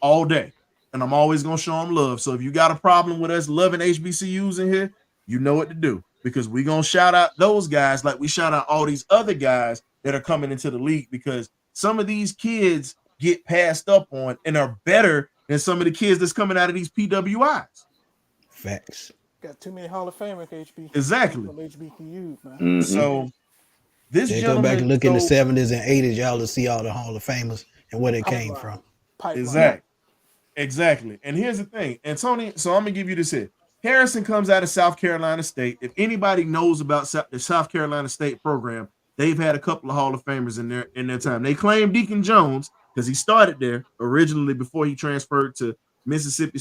all day, and I'm always gonna show them love. So if you got a problem with us loving HBCUs in here, you know what to do, because we're gonna shout out those guys like we shout out all these other guys that are coming into the league, because some of these kids get passed up on and are better than some of the kids that's coming out of these PWIs. Facts. Got too many Hall of Famers, HB. Exactly. HBCUs, man. Mhm. So this Just go back and gentleman, look in the so- 70s and 80s, y'all to see all the Hall of Famers and where they came from. Pipeline. Exactly. And here's the thing, and Tony. So I'm gonna give you this here. Harrison comes out of South Carolina State. If anybody knows about the South Carolina State program, they've had a couple of Hall of Famers in their time. They claim Deacon Jones because he started there originally before he transferred to Mississippi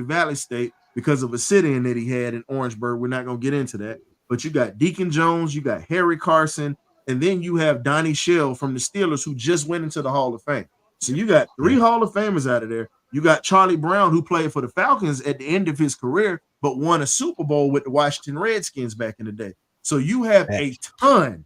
Valley State because of a sit-in that he had in Orangeburg. We're not gonna get into that. But you got Deacon Jones, you got Harry Carson, and then you have Donnie Shell from the Steelers, who just went into the Hall of Fame. So you got 3 Hall of Famers out of there. You got Charlie Brown, who played for the Falcons at the end of his career, but won a Super Bowl with the Washington Redskins back in the day. So you have a ton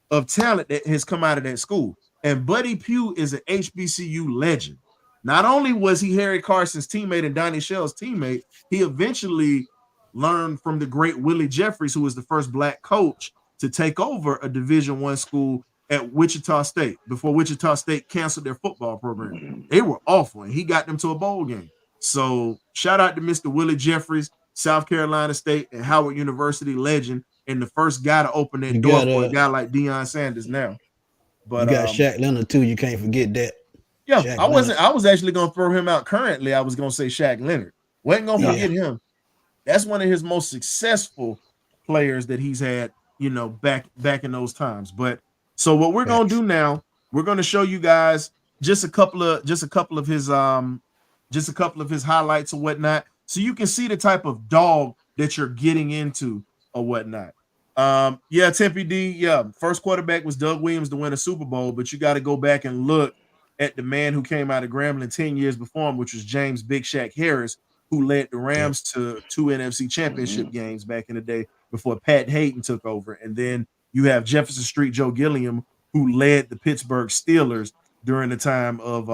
of talent that has come out of that school. And Buddy Pugh is an HBCU legend. Not only was he Harry Carson's teammate and Donnie Shell's teammate, he eventually learned from the great Willie Jeffries, who was the first black coach to take over a Division I school at Wichita State before Wichita State canceled their football program. They were awful, and he got them to a bowl game. So shout out to Mr. Willie Jeffries, South Carolina State and Howard University legend, and the first guy to open that door for a guy like Deion Sanders now. But you got Shaq Leonard too. You can't forget that. Yeah, Shaq I was actually gonna throw him out currently. I was gonna say Shaq Leonard. Wasn't gonna forget him. That's one of his most successful players that he's had, you know, back in those times. But so what we're gonna do now, we're gonna show you guys just a couple of his highlights or whatnot, so you can see the type of dog that you're getting into or whatnot. Tempe D, first quarterback was Doug Williams to win a Super Bowl, but you got to go back and look at the man who came out of Grambling 10 years before him, which was James Big Shaq Harris, who led the Rams to 2 NFC championship games back in the day before Pat Hayden took over. And then you have Jefferson Street Joe Gilliam, who led the Pittsburgh Steelers during the time of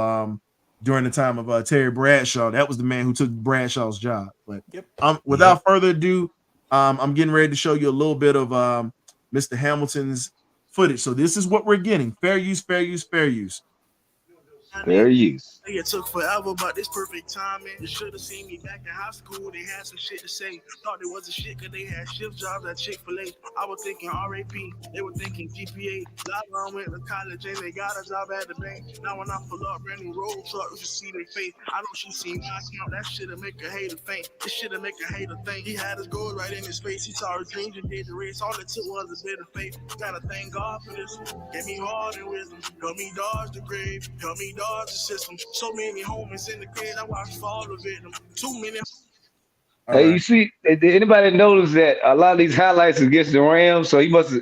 Terry Bradshaw. That was the man who took Bradshaw's job. But without further ado, I'm getting ready to show you a little bit of Mr. Hamilton's footage. So this is what we're getting. Fair use, fair use, fair use. Fair use. It took forever, but this perfect timing. You should have seen me back in high school. They had some shit to say. Thought it was a shit because they had shift jobs at Chick-fil-A. I was thinking RAP. They were thinking GPA. Lava went to college and they got a job at the bank. Now when I pull up brand new road truck, you should see their face. I know she seen my account. That shit'll make a hater faint. This shit'll make a hater think. He had his gold right in his face. He saw his dreams and did the race. All it took was a bit of faith. Gotta thank God for this. Gave me heart and wisdom. Help me dodge the grave. Help me dodge the system. So many homies in the grave, I watched for all the victims. Too many. Hey, you see, did anybody notice that a lot of these highlights against the Rams? So he must have.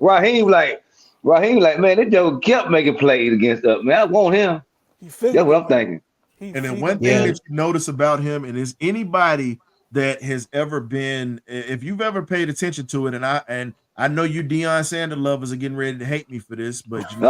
Raheem like, man, that dude kept making plays against us. Man, I want him. That's what I'm thinking. And then one thing that you notice about him, and is anybody that has ever been, if you've ever paid attention to it, and I know you Deion Sanders lovers are getting ready to hate me for this, but you know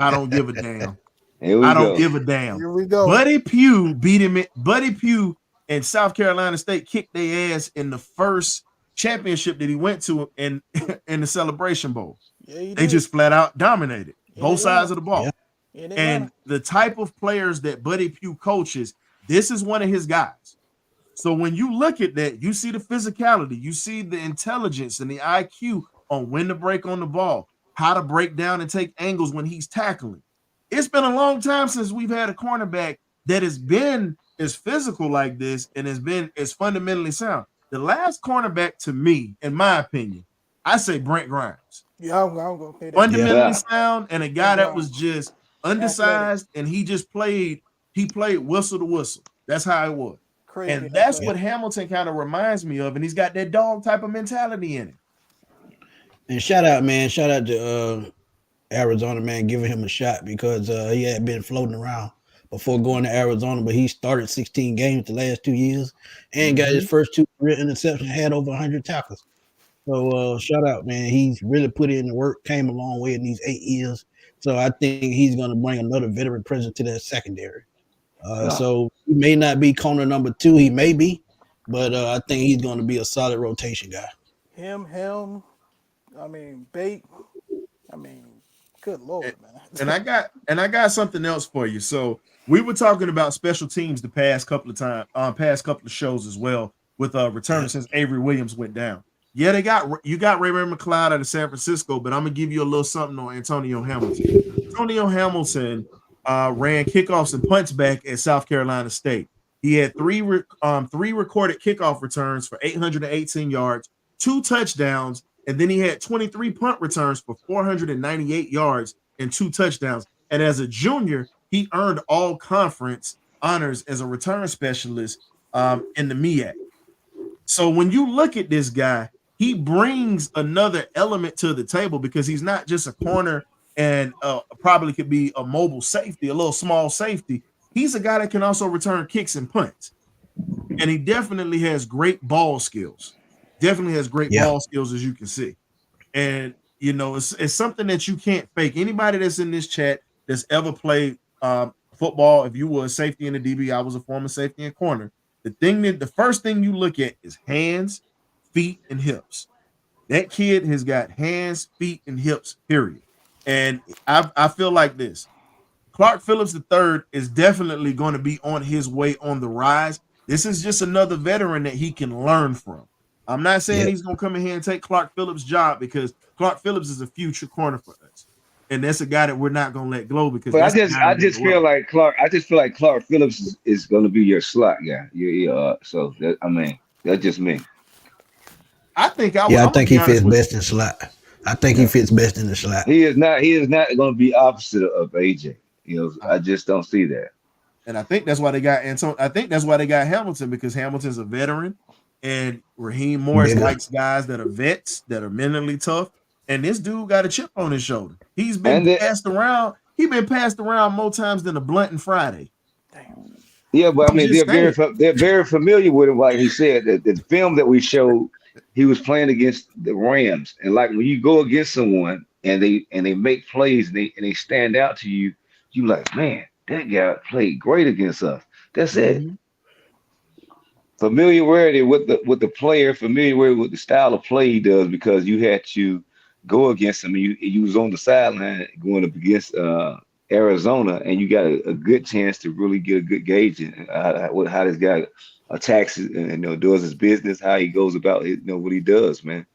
I don't give a damn. I don't give a damn. Here we go. Buddy Pugh beat him. Buddy Pugh and South Carolina State kicked their ass in the first championship that he went to in the Celebration Bowl. Yeah, they just flat out dominated both sides of the ball. Yeah. And the type of players that Buddy Pugh coaches, this is one of his guys. So when you look at that, you see the physicality, you see the intelligence and the IQ on when to break on the ball, how to break down and take angles when he's tackling. It's been a long time since we've had a cornerback that has been as physical like this and has been as fundamentally sound. The last cornerback, to me, in my opinion, I say Brent Grimes. Yeah, I'm gonna say that. Fundamentally Yeah. sound, and a guy that was just undersized, and he played whistle to whistle. That's how it was. Crazy And that's athletic. what Hamilton kind of reminds me of, and he's got that dog type of mentality in him. And shout out, man. Shout out to Arizona, man, giving him a shot because he had been floating around before going to Arizona, but he started 16 games the last 2 years and got his first 2 career interceptions, had over 100 tackles. So shout out, man. He's really put in the work, came a long way in these 8 years. So I think he's going to bring another veteran presence to that secondary. So he may not be corner number 2, he may be, but I think he's going to be a solid rotation guy. Him, Bate. Good Lord, man. And I got something else for you. So we were talking about special teams the past couple of shows as well, with returning since Avery Williams went down. Yeah, you got Raymond McLeod out of San Francisco, but I'm gonna give you a little something on Antonio Hamilton. Antonio Hamilton ran kickoffs and punts back at South Carolina State. He had three recorded kickoff returns for 818 yards, 2 touchdowns, and then he had 23 punt returns for 498 yards and 2 touchdowns. And as a junior, he earned all conference honors as a return specialist in the MEAC. So when you look at this guy, he brings another element to the table because he's not just a corner and probably could be a mobile safety, a little small safety. He's a guy that can also return kicks and punts. And he definitely has great ball skills. Ball skills, as you can see. And, you know, it's something that you can't fake. Anybody that's in this chat that's ever played football, if you were a safety in the DB, I was a former safety and corner. The first thing you look at is hands, feet, and hips. That kid has got hands, feet, and hips, period. And I feel like this. Clark Phillips III is definitely going to be on his way on the rise. This is just another veteran that he can learn from. I'm not saying he's going to come in here and take Clark Phillips' job because Clark Phillips is a future corner for us. And that's a guy that we're not going to let go because But I just feel like Clark Phillips is going to be your slot guy. So that's just me. I think I think he fits best in slot. I think he fits best in the slot. He is not going to be opposite of AJ. I just don't see that. And I think that's why they got Antonio. I think that's why they got Hamilton, because Hamilton's a veteran, and Raheem Morris likes guys that are vets, that are mentally tough. And this dude got a chip on his shoulder. He's been passed around. He's been passed around more times than a blunt and Friday. Yeah, but I mean, they're very familiar with him. Like he said, the film that we showed, he was playing against the Rams, and like when you go against someone and they make plays and they stand out to you, you like, man, that guy played great against us. That's it. Familiarity with the player, familiarity with the style of play he does, because you had to go against him. You was on the sideline going up against Arizona, and you got a good chance to really get a good gauge in how this guy attacks and does his business, how he goes about what he does, man.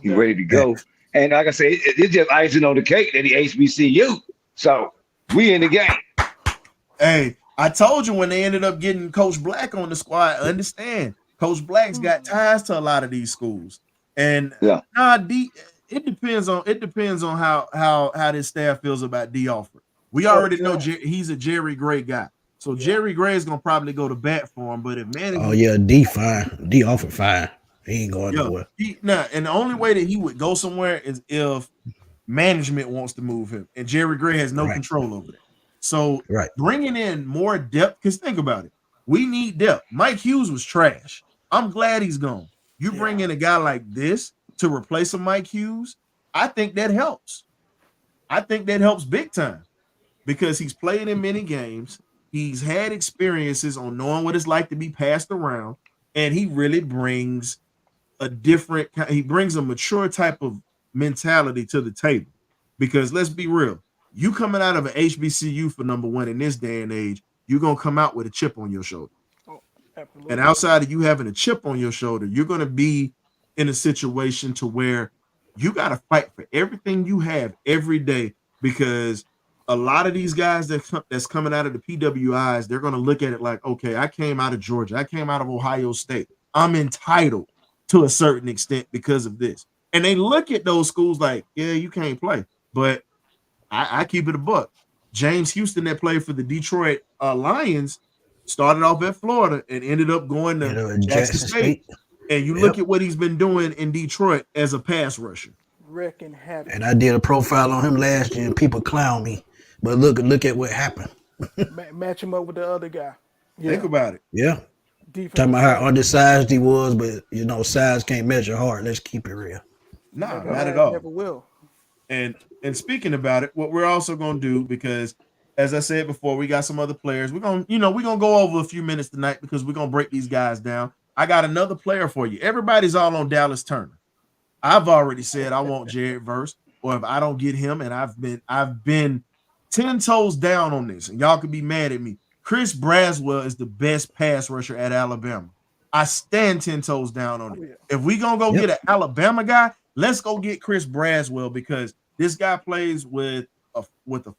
He's ready to go. And like I say, it's just icing on the cake that he HBCU. So we in the game. Hey, I told you when they ended up getting Coach Black on the squad, understand Coach Black's got ties to a lot of these schools. And it depends on how this staff feels about D. Alford. We already know he's a Jerry Gray guy. So Jerry Gray is gonna probably go to bat for him. But if Manning, D fine, D Alford fine. He ain't going nowhere. And the only way that he would go somewhere is if management wants to move him, and Jerry Gray has no control over that. So bringing in more depth, because think about it, we need depth. Mike Hughes was trash. I'm glad he's gone. You bring in a guy like this to replace a Mike Hughes, I think that helps. I think that helps big time, because he's played in many games. He's had experiences on knowing what it's like to be passed around, and he really brings a mature type of mentality to the table. Because let's be real, you coming out of an HBCU for number one in this day and age, you're going to come out with a chip on your shoulder. And outside of you having a chip on your shoulder, you're going to be in a situation to where you got to fight for everything you have every day, because a lot of these guys that's coming out of the PWIs, they're going to look at it like, okay, I came out of Georgia, I came out of Ohio State, I'm entitled to a certain extent because of this. And they look at those schools like, yeah, you can't play. But I keep it a buck. James Houston, that played for the Detroit Lions, started off at Florida and ended up going to Jackson State. And you look at what he's been doing in Detroit as a pass rusher. Wrecking havoc. And I did a profile on him last year, and people clown me. But look at what happened. Match him up with the other guy. Yeah. Think about it. Yeah. Defense. Talking about how undersized he was, but size can't measure heart. Let's keep it real. Nah, not at all. Never will. And speaking about it, what we're also gonna do, because as I said before, we got some other players. We're gonna go over a few minutes tonight because we're gonna break these guys down. I got another player for you. Everybody's all on Dallas Turner. I've already said I want Jared Verse, or if I don't get him, and I've been 10 toes down on this, and y'all can be mad at me. Chris Braswell is the best pass rusher at Alabama. I stand 10 toes down on it. If we gonna go get an Alabama guy, let's go get Chris Braswell, because this guy plays with a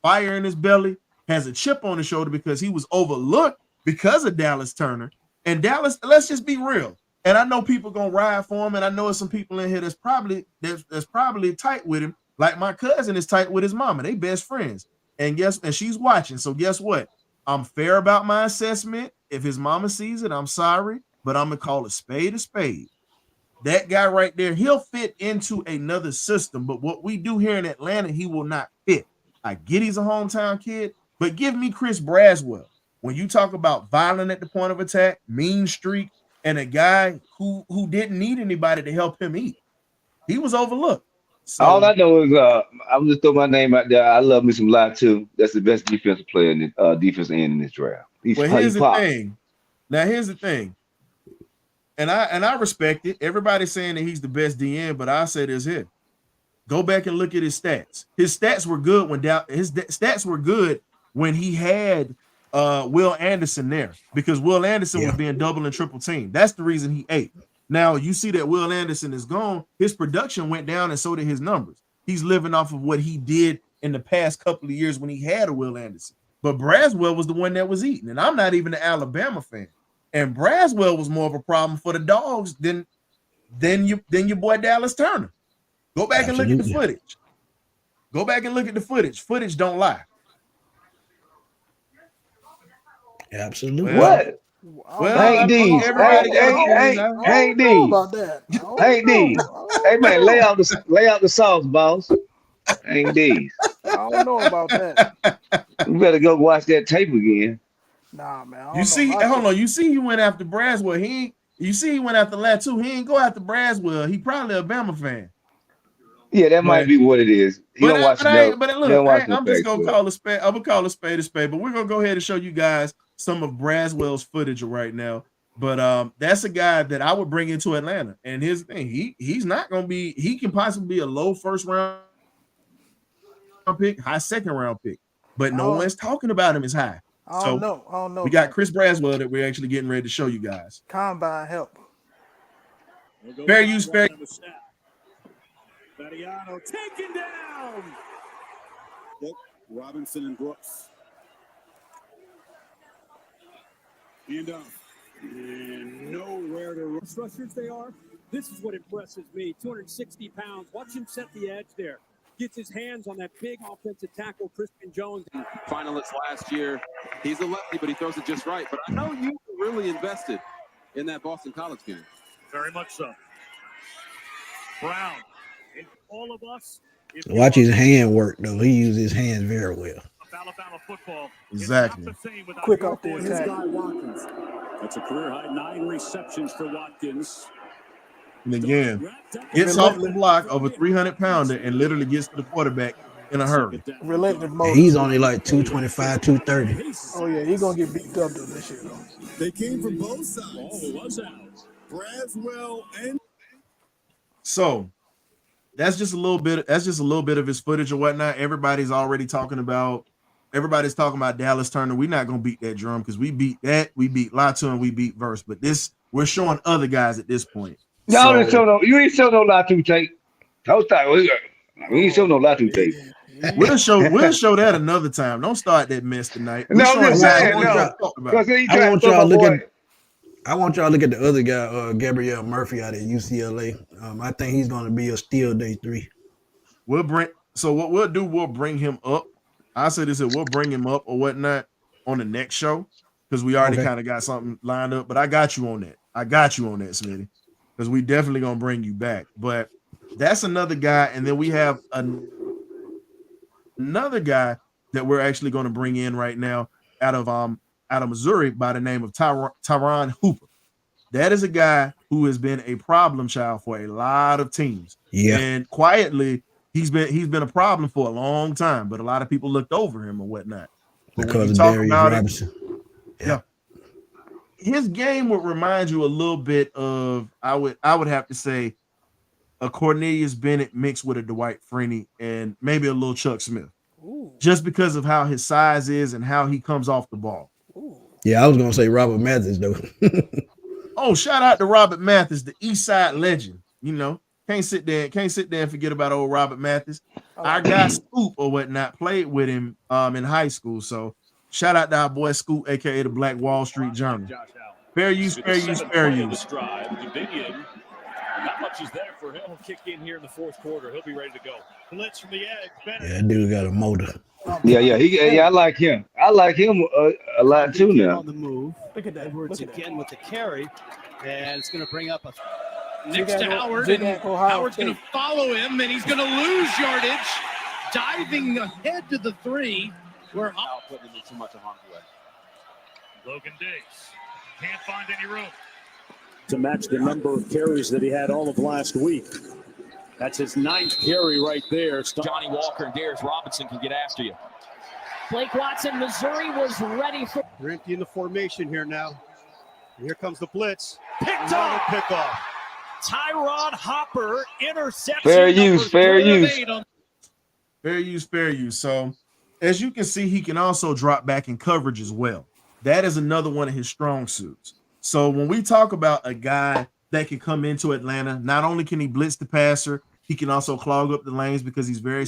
fire in his belly, has a chip on his shoulder because he was overlooked because of Dallas Turner. And Dallas, let's just be real. And I know people gonna ride for him, and I know there's some people in here that's probably tight with him. Like my cousin is tight with his mama. They best friends. And she's watching. So guess what? I'm fair about my assessment. If his mama sees it, I'm sorry, but I'm gonna call a spade a spade. That guy right there, he'll fit into another system, but what we do here in Atlanta, he will not fit. I get he's a hometown kid, but give me Chris Braswell. When you talk about violent at the point of attack, mean streak, and a guy who didn't need anybody to help him eat, he was overlooked. So, all I know is I'm just throw my name out there. I love me some Latu. That's the best defensive player in the defense end in this draft. Here's the thing. Now here's the thing. And I respect it. Everybody's saying that he's the best DN, but I say this here. Go back and look at his stats. His stats were good when he had Will Anderson there, because Will Anderson was being double and triple teamed. That's the reason he ate. Now you see that Will Anderson is gone. His production went down, and so did his numbers. He's living off of what he did in the past couple of years when he had a Will Anderson. But Braswell was the one that was eating, and I'm not even an Alabama fan. And Braswell was more of a problem for the Dogs than your boy Dallas Turner. Go back and look at the footage. Go back and look at the footage. Footage don't lie. Absolutely. What? Well, D. Hey, D. About that. Hey, D. Hey, man, lay out the sauce, boss. Hey, D. I don't know about that. You better go watch that tape again. Nah, man. You see, hold on. You see, he went after Braswell. He went after Latu. He ain't go after Braswell. He probably a Bama fan. Yeah, that might be what it is. He don't watch I'm just gonna call a spade. I'm gonna call a spade a spade. But we're gonna go ahead and show you guys some of Braswell's footage right now. But that's a guy that I would bring into Atlanta. And here's the thing: he's not gonna be. He can possibly be a low first round pick, high second round pick. But no one's talking about him as high. I don't know. We got Chris Braswell that we're actually getting ready to show you guys. Combine help. Fair use, fair. Mariano taken down. Yep. Robinson and Brooks. And nowhere to rushers they are. This is what impresses me. 260 pounds. Watch him set the edge there. Gets his hands on that big offensive tackle, Christian Jones. Finalist last year. He's a lefty, but he throws it just right. But I know you were really invested in that Boston College game. very much so. Brown. And all of us. Watch his hand work, though. He uses his hands very well. Alabama football. Exactly. Quick off the attack. Watkins. That's a career high 9 receptions for Watkins. And again, gets off the block of a 300-pounder and literally gets to the quarterback in a hurry. Relentless mode. He's only like 225, 230. Oh, yeah, he's going to get beat up this year, though. They came from both sides. Oh, was out. Braswell and... So, that's just a little bit of his footage or whatnot. Everybody's talking about Dallas Turner. We're not gonna beat that drum because we beat Latu and we beat Verse. But we're showing other guys at this point. You ain't show no Latu tape. I was thought we ain't show no Latu tape. We'll show that another time. Don't start that mess tonight. No, I'm just saying, no. Because I want y'all to look at. I want y'all to look at the other guy, Gabriel Murphy out at UCLA. I think he's going to be a steal day 3. We'll bring him up. I said this, we'll bring him up or whatnot on the next show because we already kind of got something lined up. But I got you on that. Smitty, because we definitely gonna bring you back. But that's another guy, and then we have another guy that we're actually going to bring in right now out of Missouri by the name of Tyron Hooper. That is a guy who has been a problem child for a lot of teams. Yeah, and quietly he's been a problem for a long time, but a lot of people looked over him or whatnot. But because of Darius Robinson. Yeah. His game would remind you a little bit of I would have to say a Cornelius Bennett mixed with a Dwight Freeney and maybe a little Chuck Smith. Ooh. Just because of how his size is and how he comes off the ball. Ooh. Yeah, I was gonna say Robert Mathis though. Oh, shout out to Robert Mathis, the East Side legend. You know, can't sit there and forget about old Robert Mathis. Our guy Scoop or whatnot played with him in high school. So shout out to our boy Scoop, aka the Black Wall Street Journal. Fair use. Not much is there for him. He'll kick in here in the fourth quarter. He'll be ready to go. Blitz from the edge. Yeah, that dude got a motor. Yeah. I like him. I like him a lot too now. On the move. Look at that. Edwards again with the carry, and it's going to bring up a next to Howard, and Howard's going to follow him, and he's going to lose yardage, diving ahead to the 3. Where putting too much of harm's way. Logan Diggs can't find any room to match the number of carries that he had all of last week. That's his 9th carry right there. Johnny Walker and Darius Robinson can get after you. Blake Watson, Missouri was ready for. We're emptying the formation here now. And here comes the blitz. Picked off. Pickoff. Tyrod Hopper interception. Fair use. So as you can see, he can also drop back in coverage as well. That is another one of his strong suits. So when we talk about a guy that can come into Atlanta, not only can he blitz the passer, he can also clog up the lanes because he's very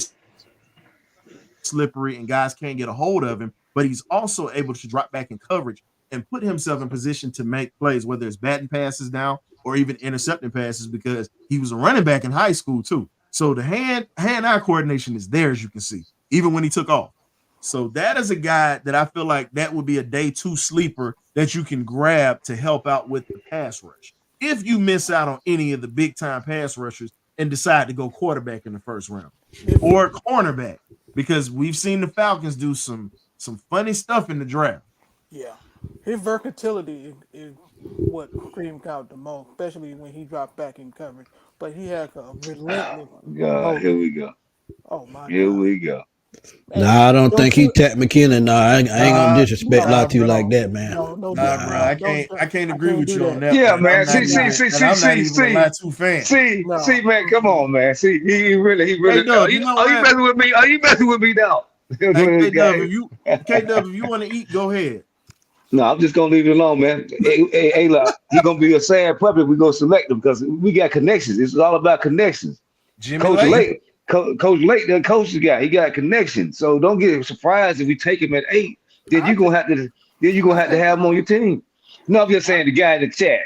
slippery and guys can't get a hold of him, but he's also able to drop back in coverage and put himself in position to make plays, whether it's batting passes now or even intercepting passes, because he was a running back in high school too. So the hand-eye coordination is there, as you can see, even when he took off. So that is a guy that I feel like that would be a day 2 sleeper that you can grab to help out with the pass rush. If you miss out on any of the big time pass rushers and decide to go quarterback in the first round or cornerback, because we've seen the Falcons do some funny stuff in the draft. Yeah, his versatility is what screams out the most, especially when he dropped back in coverage. But he has a relentless. God, here we go. Oh my! Here we go. Nah, I don't think he tapped McKinnon. Nah, I ain't gonna disrespect Latu like that, man. Bro. I can't agree with you on that. Yeah, man. I'm not even a Latu fan. See, man, come on, man. See, he really. Hey, Dub, are you messing with me? Are you messing with me now? K-Dub, if you want to eat, go ahead. No, I'm just gonna leave it alone, man. Hey, look, he's gonna be a sad puppy if we go select him because we got connections. It's all about connections. Coach Lake, the coach's guy, he got connections. So don't get surprised if we take him at 8. Then you're gonna have to have him on your team. No, I'm just saying the guy in the chat,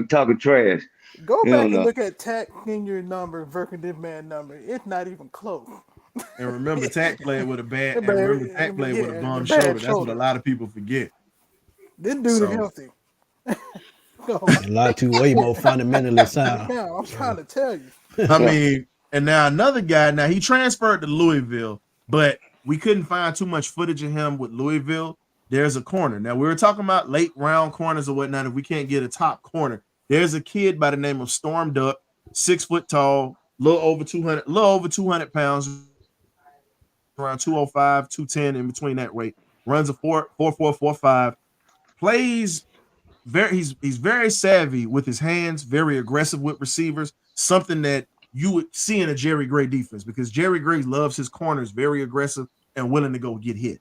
talking trash. Go back and look at Tack Senior number versus this man number. It's not even close. And remember, Tack played with a bum shoulder. That's what a lot of people forget. This dude is healthy. Latu way more fundamentally sound. Yeah, I'm trying to tell you. I mean, and now another guy. Now he transferred to Louisville, but we couldn't find too much footage of him with Louisville. There's a corner. Now we were talking about late round corners or whatnot. If we can't get a top corner, there's a kid by the name of Storm Duck, 6 foot tall, little over 200 pounds, around 205, 210 in between that rate. Runs a 4.4445. Plays he's very savvy with his hands, very aggressive with receivers. Something that you would see in a Jerry Gray defense because Jerry Gray loves his corners, very aggressive and willing to go get hit.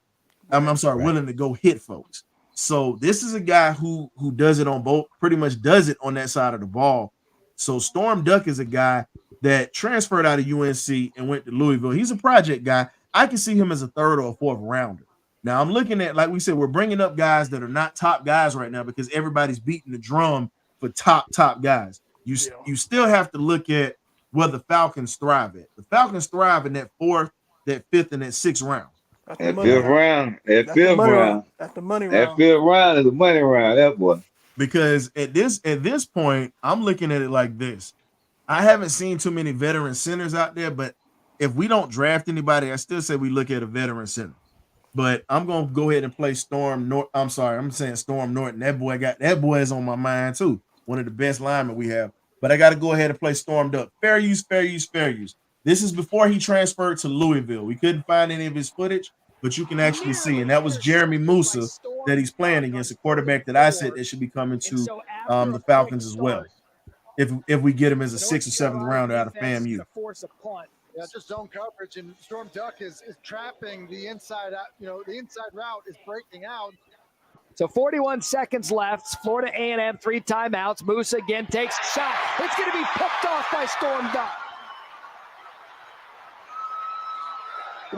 Willing to go hit folks. So this is a guy who does it on both, pretty much does it on that side of the ball. So Storm Duck is a guy that transferred out of UNC and went to Louisville. He's a project guy. I can see him as a third or a fourth rounder. Now I'm looking at, like we said, we're bringing up guys that are not top guys right now because everybody's beating the drum for top guys. You still have to look at where the Falcons thrive at. The Falcons thrive in that fourth, that fifth, and that sixth round. That fifth round. That fifth round. That's the money round. That fifth round is the money round. That boy. Because at this point, I'm looking at it like this. I haven't seen too many veteran centers out there, but if we don't draft anybody, I still say we look at a veteran center. But I'm gonna go ahead and play Storm Norton. I'm sorry, I'm saying Storm Norton. That boy is on my mind too. One of the best linemen we have. But I got to go ahead and play Storm Duck. Fair use. This is before he transferred to Louisville. We couldn't find any of his footage, but you can actually see, and that was Jeremy Musa that he's playing against, a quarterback that I said that should be coming to the Falcons as well. If we get him as a 6th or 7th rounder out of FAMU. Yeah, just zone coverage, and Storm Duck is trapping the inside out. The inside route is breaking out. So 41 seconds left. Florida A&M 3 timeouts. Musa again takes a shot. It's going to be picked off by Storm Duck.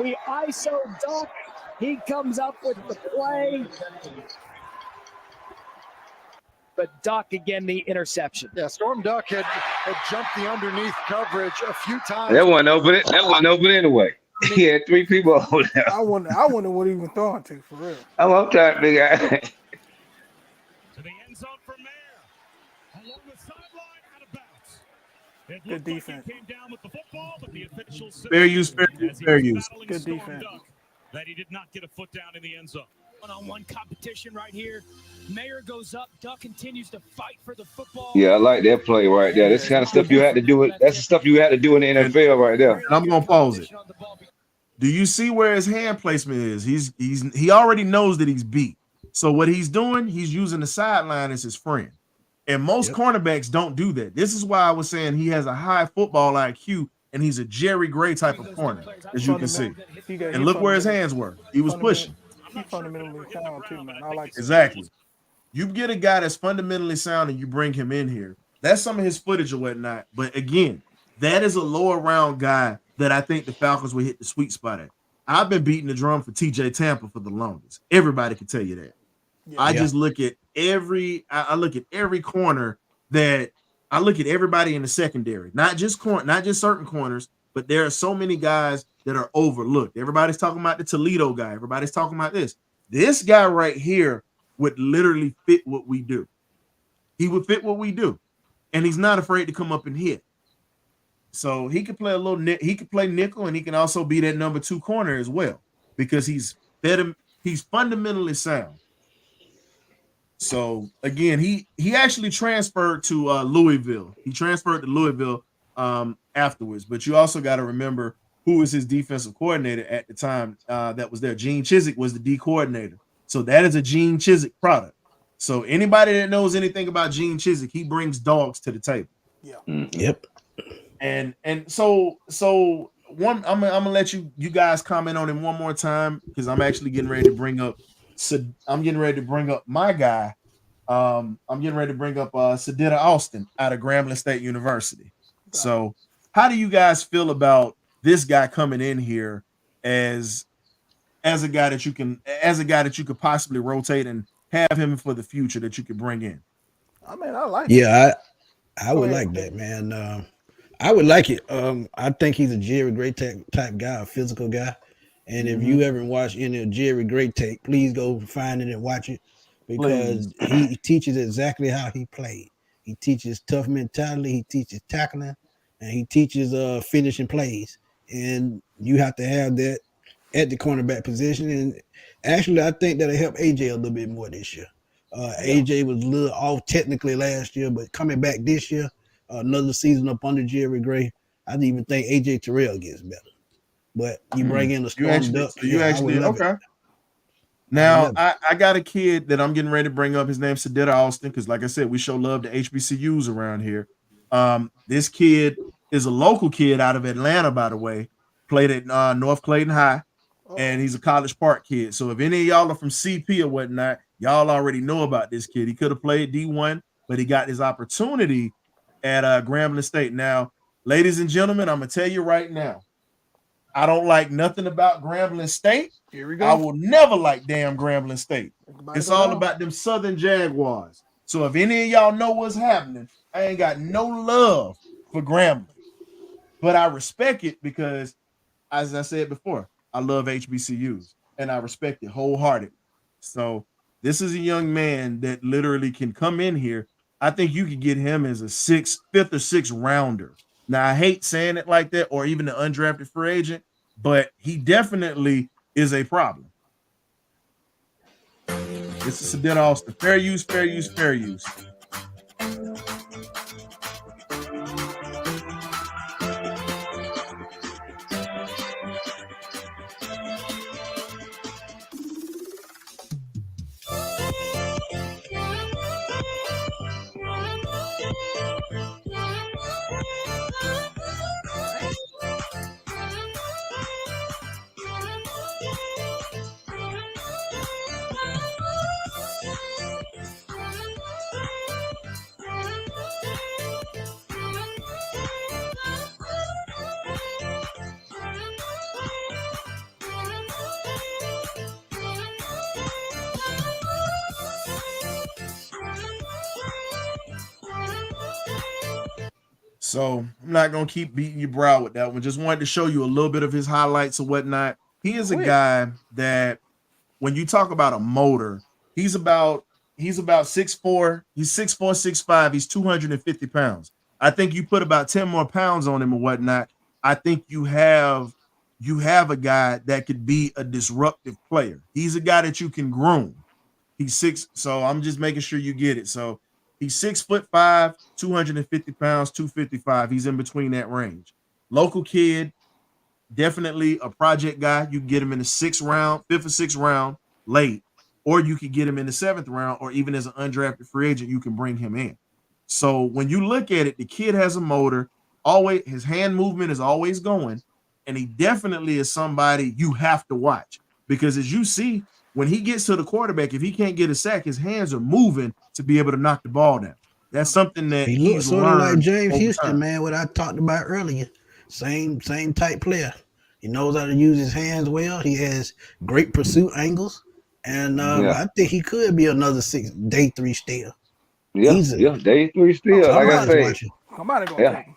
We ISO Duck. He comes up with the play. But Duck again, the interception. Yeah, Storm Duck had jumped the underneath coverage a few times. That wasn't open. That wasn't open anyway. He had 3 people hold out. I wonder what he was throwing to, for real. I'm trying to figure out. To the end zone for Mayer. Along the sideline, out of bounds. Good defense. Came down with the football, but the officials fair use. Good defense. That he did not get a foot down in the end zone. One-on-one competition right here. Mayer goes up. Duck continues to fight for the football. Yeah, I like that play right there. That's the kind of stuff you had to do. That's the stuff you had to do in the NFL right there. And I'm gonna pause it. Do you see where his hand placement is? He already knows that he's beat. So what he's doing, he's using the sideline as his friend. And most cornerbacks don't do that. This is why I was saying he has a high football IQ, and he's a Jerry Gray type of corner, as you can see. And look where his hands were. He was pushing. He fundamentally sound too, man. I like that. Exactly. You get a guy that's fundamentally sound and you bring him in here. That's some of his footage or whatnot. But again, that is a lower round guy that I think the Falcons will hit the sweet spot at. I've been beating the drum for TJ Tampa for the longest. Everybody can tell you that. Yeah. I just look at every corner that I look at everybody in the secondary, not just certain corners, but there are so many guys that are overlooked. Everybody's talking about the Toledo guy. Everybody's talking about this. This guy right here would literally fit what we do. He would fit what we do. And he's not afraid to come up and hit. So he could play he could play nickel, and he can also be that number 2 corner as well, because he's fundamentally sound. So again, he actually transferred to Louisville. He transferred to Louisville afterwards, but you also got to remember who was his defensive coordinator at the time that was there. Gene Chizik was the D coordinator. So that is a Gene Chizik product. So anybody that knows anything about Gene Chizik, he brings dogs to the table. Yeah. Yep. And so I'm gonna let you guys comment on it one more time, because I'm actually getting ready to bring up. So I'm getting ready to bring up my guy. I'm getting ready to bring up Sadetta Austin out of Grambling State University. So how do you guys feel about this guy coming in here as a guy that you could possibly rotate and have him for the future that you could bring in? I mean, I like it. I would like that, man. I would like it. I think he's a Jerry Gray type guy, a physical guy. And if you ever watch any of Jerry Gray tape, please go find it and watch it, because he teaches exactly how he played. He teaches tough mentality, he teaches tackling, and he teaches finishing plays. And you have to have that at the cornerback position. And actually, I think that'll help AJ a little bit more this year. AJ was a little off technically last year, but coming back this year, another season up under Jerry Gray, I even think AJ Terrell gets better. But you bring in the Storm Duck. Okay. Now, I got a kid that I'm getting ready to bring up. His name's Sadetta Austin, because like I said, we show love to HBCUs around here. This kid is a local kid out of Atlanta, by the way. Played at North Clayton High, and he's a College Park kid. So if any of y'all are from CP or whatnot, y'all already know about this kid. He could have played D1, but he got his opportunity at Grambling State. Now, Ladies and gentlemen, I'm gonna tell you right now, I don't like nothing about Grambling State. Here we go. I will never like damn Grambling State. It's all down. about them Southern Jaguars. So if any of y'all know what's happening, I ain't got no love for Grambling. But I respect it because, as I said before, I love HBCUs and I respect it wholeheartedly. So this is a young man that literally can come in here. I think you could get him as a fifth or sixth rounder. Now, I hate saying it like that, or even an undrafted free agent, but he definitely is a problem. This is Sedin Austin. Fair use, fair use, fair use. So I'm not gonna keep beating your brow with that one. Just wanted to show you a little bit of his highlights or whatnot. He is a guy that, when you talk about a motor, he's about 6'4", he's 6'4", 6'5", he's 250 pounds. I think you put about 10 more pounds on him or whatnot, I think you have a guy that could be a disruptive player. He's a guy that you can groom. He's 6, so I'm just making sure you get it. So he's 6'5", 250 pounds, 255. He's in between that range. Local kid, definitely a project guy. You can get him in the 5th or 6th round late, or you could get him in the 7th round, or even as an undrafted free agent, you can bring him in. So when you look at it, the kid has a motor. Always, his hand movement is always going, and he definitely is somebody you have to watch, because as you see, when he gets to the quarterback, if he can't get a sack, his hands are moving to be able to knock the ball down. That's something that he looks sort of like James Houston, time. man. What I talked about earlier, same type player. He knows how to use his hands well. He has great pursuit angles, and I think he could be another day 3 steal. Yeah, day 3 steal. Like I say, somebody gonna take him.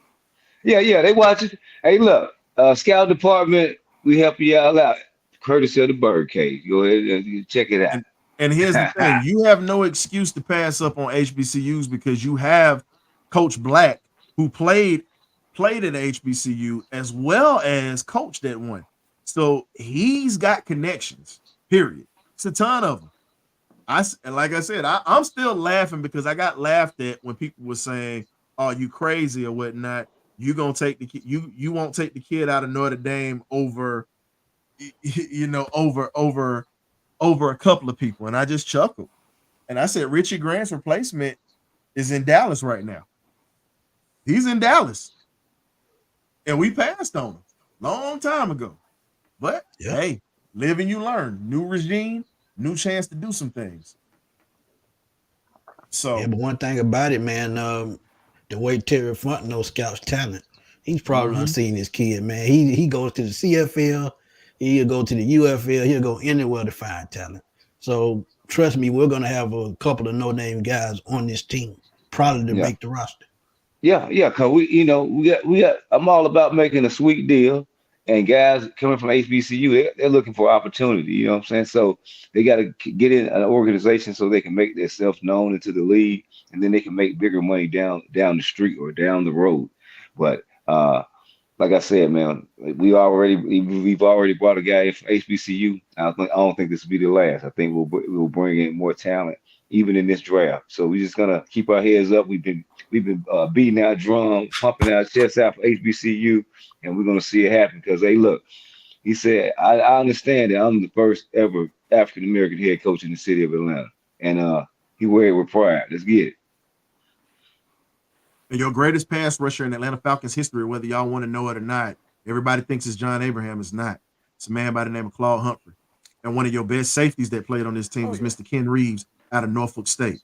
Yeah, they watch it. Hey, look, scout department, we help you all out, courtesy of the BirdCage. Go ahead and check it out. And here's the thing: you have no excuse to pass up on HBCUs, because you have Coach Black, who played at HBCU as well as coached at one. So he's got connections, period. It's a ton of them. Like I said, I'm still laughing because I got laughed at when people were saying, "Oh, you crazy or whatnot? You gonna take the kid? You won't take the kid out of Notre Dame over a couple of people." And I just chuckled, and I said, Richie Grant's replacement is in Dallas right now. He's in Dallas, and we passed on him long time ago. But hey, live and you learn. New regime, new chance to do some things. So, but one thing about it, man, the way Terry Fontenot scouts talent, he's probably not seen this kid, man. He goes to the CFL, he'll go to the UFL, he'll go anywhere to find talent. So trust me, we're gonna have a couple of no-name guys on this team, probably to make the roster. Yeah, cause we got. I'm all about making a sweet deal, and guys coming from HBCU, they're looking for opportunity. You know what I'm saying? So they got to get in an organization so they can make themselves known into the league, and then they can make bigger money down the street or down the road. But like I said, man, we've already brought a guy in from HBCU. I don't think this will be the last. I think we'll bring in more talent even in this draft. So we're just gonna keep our heads up. We've been beating our drum, pumping our chests out for HBCU, and we're gonna see it happen. Because hey, look, he said, I understand that I'm the first ever African American head coach in the city of Atlanta, and he wear it with pride. Let's get it. And your greatest pass rusher in Atlanta Falcons history, whether y'all want to know it or not, everybody thinks it's John Abraham. It's not. It's a man by the name of Claude Humphrey. And one of your best safeties that played on this team was Mr. Ken Reeves out of Norfolk State.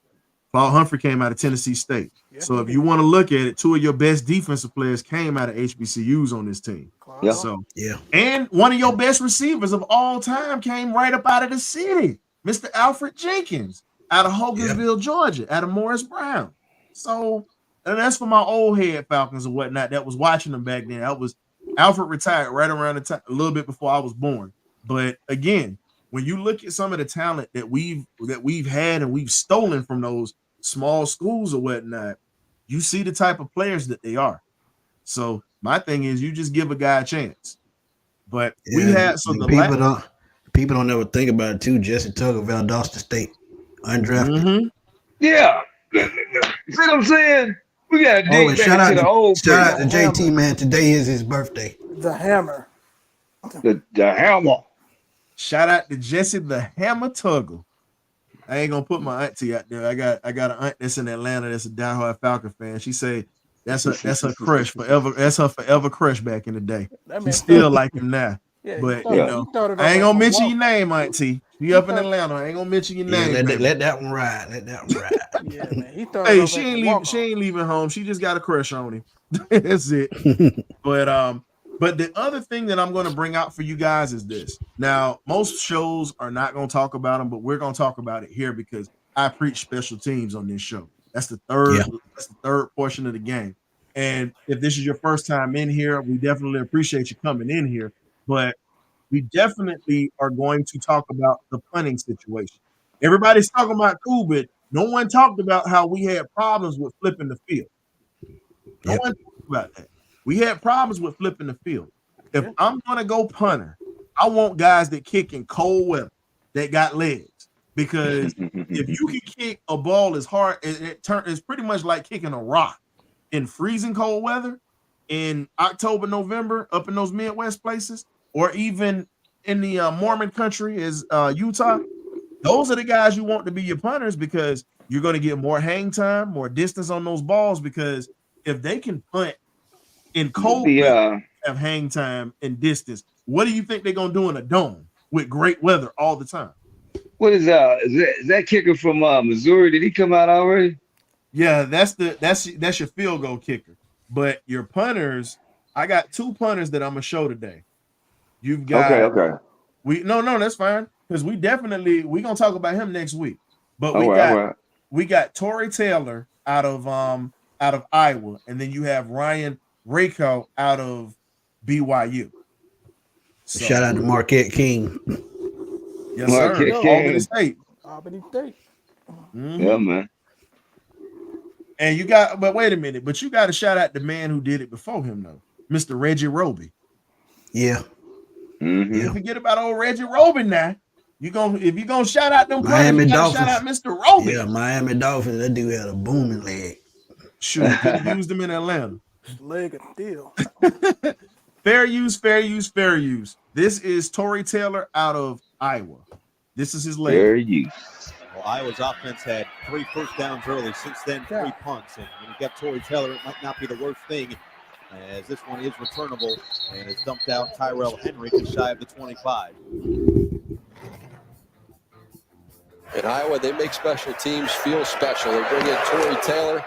Paul Humphrey came out of Tennessee State. So if you want to look at it, 2 of your best defensive players came out of HBCUs on this team. Yeah. So Yeah. and one of your best receivers of all time came right up out of the city, Mr. Alfred Jenkins, out of Hogansville, Georgia, out of Morris Brown. So, and that's for my old head Falcons and whatnot that was watching them back then. Alfred retired right around the time, a little bit before I was born. But again, when you look at some of the talent that we've had and we've stolen from those small schools or whatnot, you see the type of players that they are. So my thing is, you just give a guy a chance. But we had people don't ever think about it too. Jesse Tugger, Valdosta State, undrafted. Yeah, see what I'm saying? We got to dig back to the old. Shout out to JT, man. Today is his birthday. The Hammer. The Hammer. Shout out to Jesse the Hammer Tuggle. I ain't gonna put my auntie out there. I got an aunt that's in Atlanta that's a diehard Falcon fan. She say that's her crush forever. That's her forever crush back in the day. She still like him now. Yeah, but I ain't gonna mention your name, auntie. You up in Atlanta? I ain't gonna mention your name. Let that one ride. Let that one ride. Yeah, man. He thought hey, she ain't leaving home. She just got a crush on him. That's it. But the other thing that I'm going to bring out for you guys is this. Now, most shows are not going to talk about them, but we're going to talk about it here because I preach special teams on this show. That's the third. Yeah. That's the third portion of the game. And if this is your first time in here, we definitely appreciate you coming in here. But we definitely are going to talk about the punting situation. Everybody's talking about cool, but no one talked about how we had problems with flipping the field. No one talked about that. We had problems with flipping the field. If I'm going to go punter, I want guys that kick in cold weather that got legs. Because if you can kick a ball as hard, it's pretty much like kicking a rock in freezing cold weather in October, November, up in those Midwest places, or even in the Mormon country is Utah. Those are the guys you want to be your punters because you're going to get more hang time, more distance on those balls. Because if they can punt in cold weather, have hang time and distance, what do you think they're going to do in a dome with great weather all the time? What is that kicker from Missouri? Did he come out already? Yeah, that's your field goal kicker. But your punters, I got 2 punters that I'm gonna show today. You've got okay. No, that's fine because we're gonna talk about him next week. But we got Torrey Taylor out of Iowa, and then you have Ryan Rako out of BYU. So, shout out to Marquette King. Yes, sir. Albany State. Mm-hmm. Yeah, man. And but wait a minute, but you got to shout out the man who did it before him, though, Mr. Reggie Roby. Yeah. Mm-hmm. You forget about old Reggie Roby now. If you're gonna shout out them Miami players, you Dolphins. Shout out Mr. Roby. Yeah, Miami Dolphins. That dude had a booming leg. Sure, could have used him in Atlanta. Leg of steel. Fair use. This is Torrey Taylor out of Iowa. This is his leg. Fair use. Well, Iowa's offense had 3 first downs early. Since then, 3 punts. And when you got Torrey Taylor, it might not be the worst thing, as this one is returnable and is dumped out. Tyrell Henry just shy of the 25. In Iowa, they make special teams feel special. They bring in Torrey Taylor,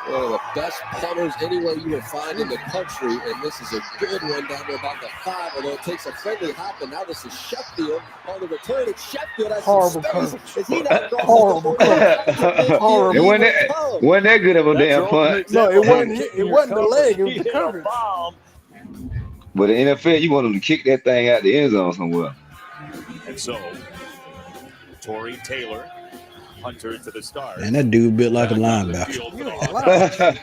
one of the best punters anywhere you will find in the country, and this is a good one down there about the 5, although it takes a friendly hop, and now this is Sheffield on the return. It's Sheffield has horrible space. Is he not horrible It wasn't that good of a damn punt. No, it wasn't the leg, it was the coverage. But the NFL, you want them to kick that thing out the end zone somewhere. And so, Torrey Taylor, punter to the start. And that dude built like a linebacker.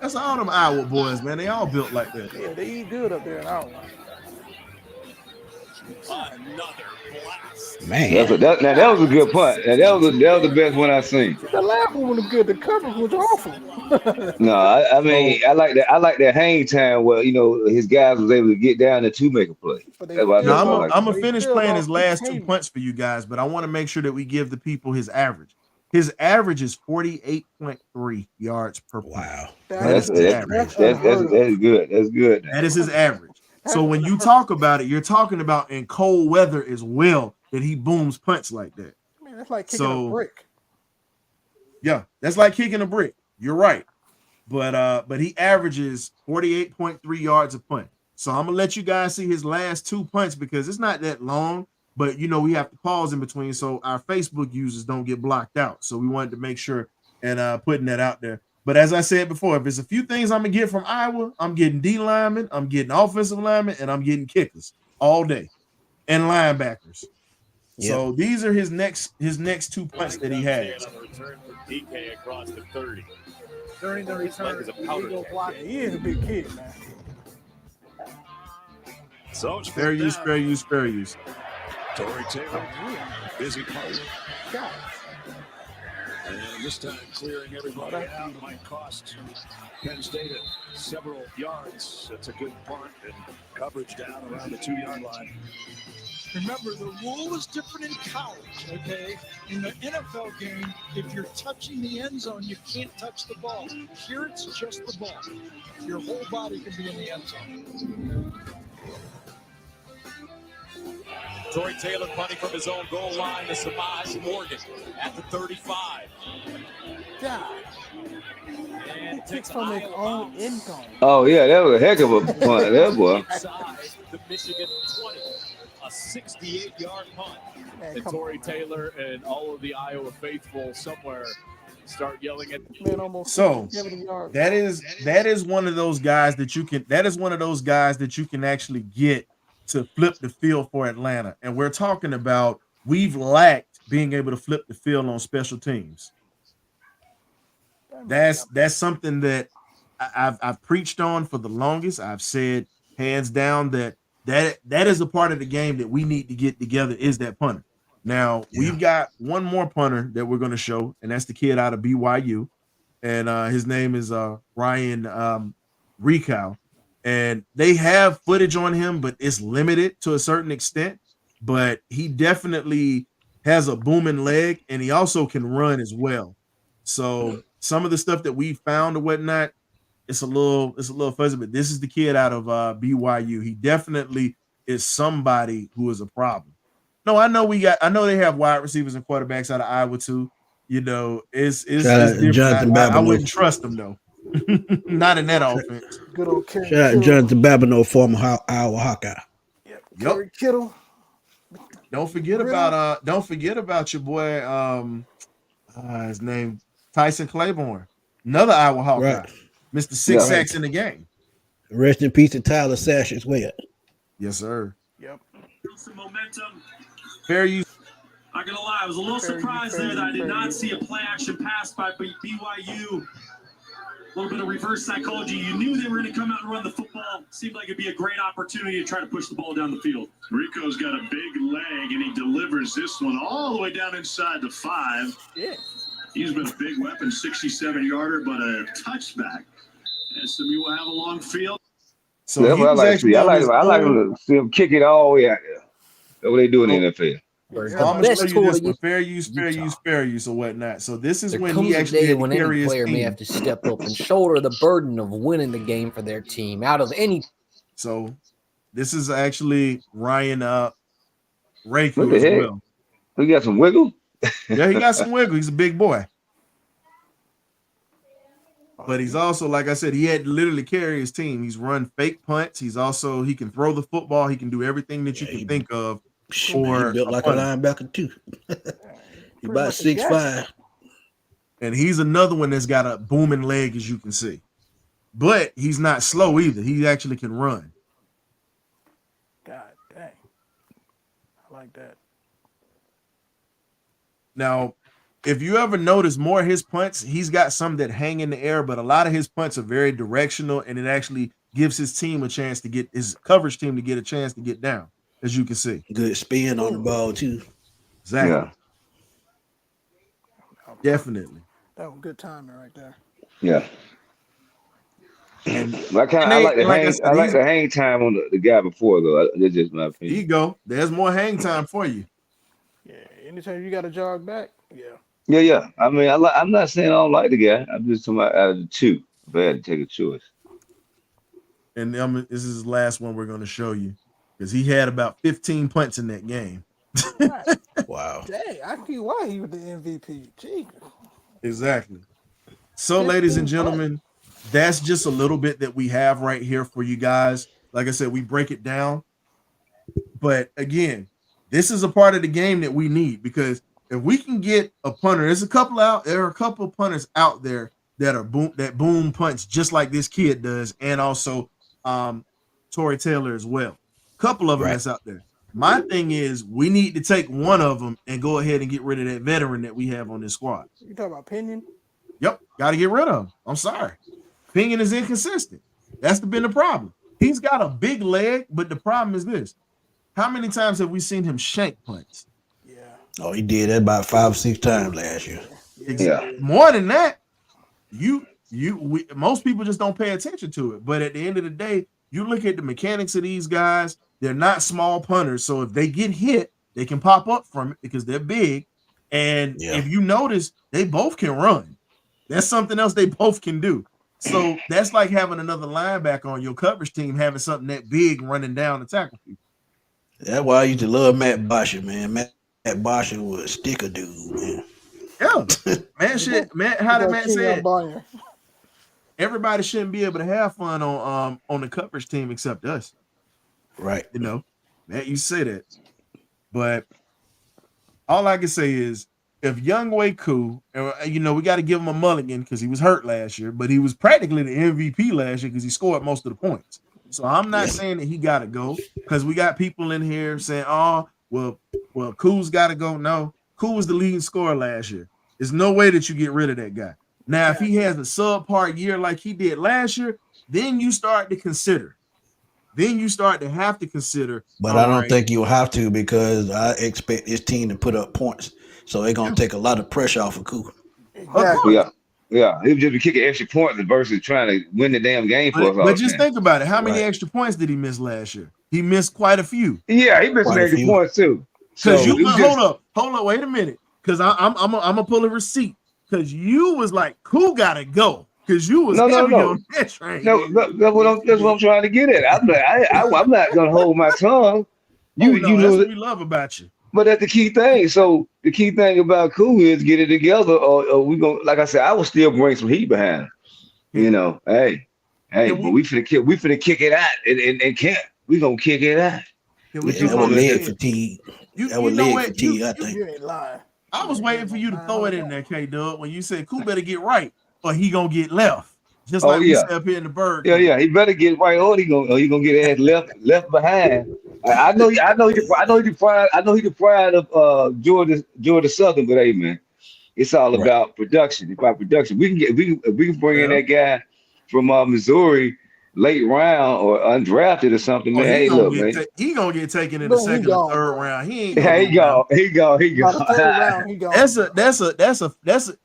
That's all them Iowa boys, man. They all built like that. Yeah, they eat good up there in Iowa. Another blast. Man, that was a good punt. Now, that was the best one I've seen. The last one was good. The coverage was awful. No, I mean I like that. I like that hang time where his guys was able to get down there to make a play. I'm gonna finish playing his last 2 punts for you guys, but I want to make sure that we give the people his average. His average is 48.3 yards per punt. Wow, that's good. That's good. That is his average. So when you talk about it, you're talking about in cold weather as well that he booms punts like that. I mean, that's like kicking a brick. Yeah, that's like kicking a brick. You're right. But he averages 48.3 yards a punt. So I'm gonna let you guys see his last 2 punts because it's not that long, but we have to pause in between so our Facebook users don't get blocked out. So we wanted to make sure and putting that out there. But as I said before, if there's a few things I'm gonna get from Iowa, I'm getting D linemen, I'm getting offensive linemen, and I'm getting kickers all day and linebackers. Yep. So these are his next 2 punts that he has. On the return for DK across the 30. During the return, is a powder Eagle keg. block. He is a big kid, man. So it's Fair use, fair use, fair use. Torrey Taylor, busy punt. God. And this time clearing everybody out might cost Penn State several yards. That's a good punt and coverage down around the 2-yard line. Remember, the rule is different in college, okay? In the NFL game, if you're touching the end zone, you can't touch the ball. Here, it's just the ball. Your whole body can be in the end zone. Torrey Taylor punting from his own goal line to Samaj Morgan at the 35. God. And He kicks from his own end zone. Oh yeah, that was a heck of a punt, that boy. Inside the Michigan 20. A 68-yard punt. Man, And come Torrey on, man. Taylor and all of the Iowa faithful somewhere start yelling at Man, almost So 70 yards. that is one of those guys that you can actually get to flip the field for Atlanta. And we're talking about we've lacked being able to flip the field on special teams. That's something that I've preached on for the longest. I've said hands down that is a part of the game that we need to get together is that punter. Now we've got one more punter that we're going to show, and that's the kid out of BYU, and his name is Ryan Ricow, and they have footage on him, but it's limited to a certain extent. But he definitely has a booming leg, and he also can run as well. So some of the stuff that we found or whatnot, it's a little fuzzy, but this is the kid out of BYU. He definitely is somebody who is a problem. No, I know they have wide receivers and quarterbacks out of Iowa too. It's different. I wouldn't trust them though. Not in that offense. Good old Kerry Shout out Kittle. Jonathan Babineau, former Iowa Hawkeye. Yep. Yep. Kerry Kittle. Don't forget about your boy his name Tyson Claiborne, another Iowa Hawkeye. Right. Mr. Six Sacks in the game. Rest in peace to Tyler Sash as well. Yes, sir. Yep. Some momentum. Fair use. Not gonna lie, I was a little surprised there that I did not see a play action pass by BYU. A little bit of reverse psychology. You knew they were going to come out and run the football. Seemed like it'd be a great opportunity to try to push the ball down the field. Rico's got a big leg, and he delivers this one all the way down inside the 5. Yeah. He's been a big weapon, 67-yarder, but a touchback. And SMU will have a long field. So that's what I like to see. I like to see him kick it all the way out there. That's what they do in the NFL. I'm gonna show you this one. Fair use, or whatnot. So this is when he actually had to when carry any his player may team. have to step up and shoulder the burden of winning the game for their team out of any. So this is actually Ryan What Raku the as heck? well. He got some wiggle. Yeah, he got some wiggle. He's a big boy. But he's also, like I said, he had to literally carry his team. He's run fake punts. He can throw the football. He can do everything that you can think of. He For built like a linebacker too. He about 6'5". And he's another one that's got a booming leg, as you can see. But he's not slow either. He actually can run. God dang. I like that. Now, if you ever notice more of his punts, he's got some that hang in the air, but a lot of his punts are very directional, and it actually gives his team a chance to get his coverage team to get a chance to get down, as you can see. Good spin on the ball too. Exactly. Yeah. Definitely. That was good timing right there. Yeah. And I like the hang time on the guy before though. That's just my Here opinion. you go. There's more hang time for you. Yeah. Anytime you got to jog back, yeah. Yeah. I mean, I'm not saying I don't like the guy. I'm just talking about out of the two. If I had to take a choice. And this is the last one we're going to show you because he had about 15 punts in that game. Wow. Dang, I see why he was the MVP. Jesus. Exactly. So, ladies and gentlemen, that's just a little bit that we have right here for you guys. Like I said, we break it down. But again, this is a part of the game that we need, because if we can get a punter, there are a couple of punters out there that are boom punts just like this kid does, and also Tory Taylor as well. A couple of them that's out there. My thing is, we need to take one of them and go ahead and get rid of that veteran that we have on this squad. You talking about Pinion? Yep, got to get rid of him. I'm sorry. Pinion is inconsistent. That's been the problem. He's got a big leg, but the problem is this. How many times have we seen him shank punts? Yeah. Oh, he did that about 5 or 6 times last year. Yeah. More than that, most people just don't pay attention to it. But at the end of the day, you look at the mechanics of these guys, they're not small punters. So if they get hit, they can pop up from it because they're big. And if you notice, they both can run. That's something else they both can do. So that's like having another linebacker on your coverage team, having something that big running down to tackle people. That's why I used to love Matt Bosher, man. Matt Bosher was a sticker dude, man. Yeah, man. How did Matt say it? Everybody shouldn't be able to have fun on the coverage team except us. Right. You know, Matt, you say that. But all I can say is, if Younghoe Koo, we got to give him a mulligan because he was hurt last year, but he was practically the MVP last year because he scored most of the points. So I'm not saying that he got to go, because we got people in here saying, oh, well, Koo's got to go. No, Koo was the leading scorer last year. There's no way that you get rid of that guy. Now, if he has a subpar year like he did last year, then you start to consider. Then you start to have to consider. But I don't think you'll have to, because I expect this team to put up points. So they're going to take a lot of pressure off of Koo. Exactly. Yeah. He would just be kicking extra points versus trying to win the damn game for us. But just think about it. How many extra points did he miss last year? He missed quite a few. Yeah, he missed extra points too. Because hold up, wait a minute. Because I'm gonna pull a receipt. Because you was like, Koo gotta go. Because you was heavy on that train. No, that's what I'm trying to get at. I'm not gonna hold my tongue. That's what we love about you. But that's the key thing. So the key thing about Koo is get it together, or we gonna, like I said, I will still bring some heat behind him. Hey, but we finna kick it out and can't. We gonna kick it out. That was leg fatigue. That was leg fatigue, I think. You ain't lying. I was waiting for you to throw it in there, K-Dub, when you said Koo better get right, or he gonna get left. Just like we said up here in the bird. Yeah, he better get right, or he gonna get ass left behind. I know he the pride of Georgia Southern, but hey, man, it's all about production. It's about production. We can bring in that guy from Missouri late round or undrafted or something, man. Hey, look, man, he gonna get taken in the second or third round. He ain't. He go. That's a.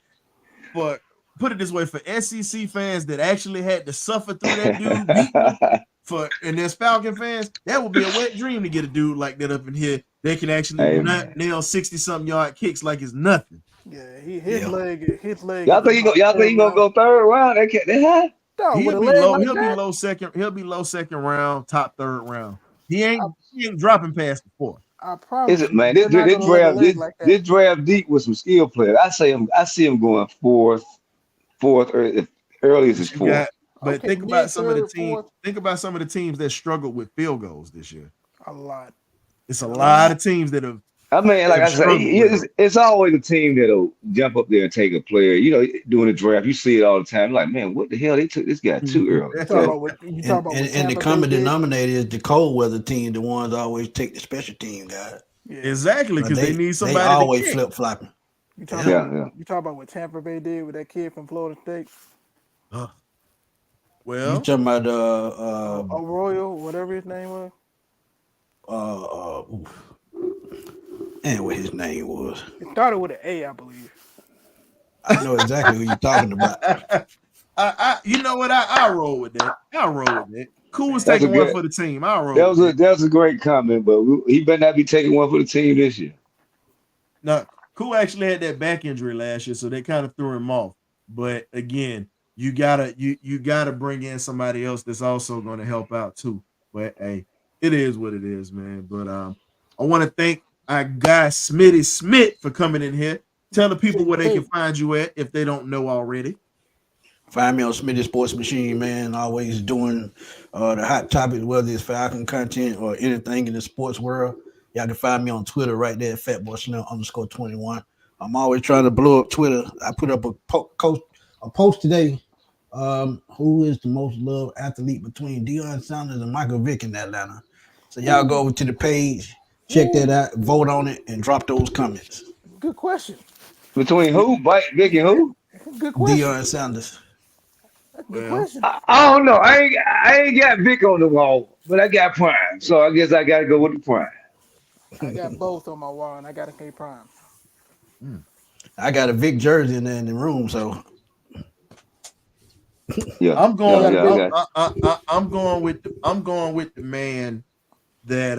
But put it this way, for SEC fans that actually had to suffer through that dude, and there's Falcon fans, that would be a wet dream to get a dude like that up in here. They can actually nail 60-something yard kicks like it's nothing. Yeah, his leg. Y'all think he gonna go third round? He'll be low second round, top third round. He ain't dropping past the fourth. I promise. Is it, man? This draft deep with some skill players. I see him going fourth, or earliest is fourth. But think about some of the teams. Think about some of the teams that struggled with field goals this year. A lot. It's a lot of teams that have. I mean, like I said, it's always a team that'll jump up there and take a player. Doing a draft, you see it all the time. Like, man, what the hell? They took this guy too early. And the common denominator is the cold weather team. The ones always take the special team guys. Yeah. Exactly, because they need somebody. They always flip flopping. You talk about what Tampa Bay did with that kid from Florida State. Well, you talking about Arroyo, whatever his name was. And what his name was. It started with an A, I believe. I know exactly who you're talking about. You know what? I roll with that. Koo was taking one for the team. I roll. That was a great comment, but he better not be taking one for the team this year. No, Koo actually had that back injury last year, so they kind of threw him off. But again, you gotta bring in somebody else that's also going to help out too. But hey, it is what it is, man. But I want to thank our guy Smitty Smith for coming in here. Tell the people where they can find you at if they don't know already. Find me on Smitty Sports Machine, man. Always doing the hot topics, whether it's Falcon content or anything in the sports world. Y'all can find me on Twitter right there, FatBoyChanel_21. I'm always trying to blow up Twitter. I put up a post today. Who is the most loved athlete between Deion Sanders and Michael Vick in Atlanta? So y'all go over to the page, check that out, vote on it, and drop those comments. Good question. Between who? Vick and who? Good question. Deion Sanders. Good question. I don't know. I ain't got Vick on the wall, but I got Prime. So I guess I got to go with the Prime. I got both on my wall, and I got a K Prime. I got a Vic jersey in there in the room, so yeah. I'm going. I'm going with the man that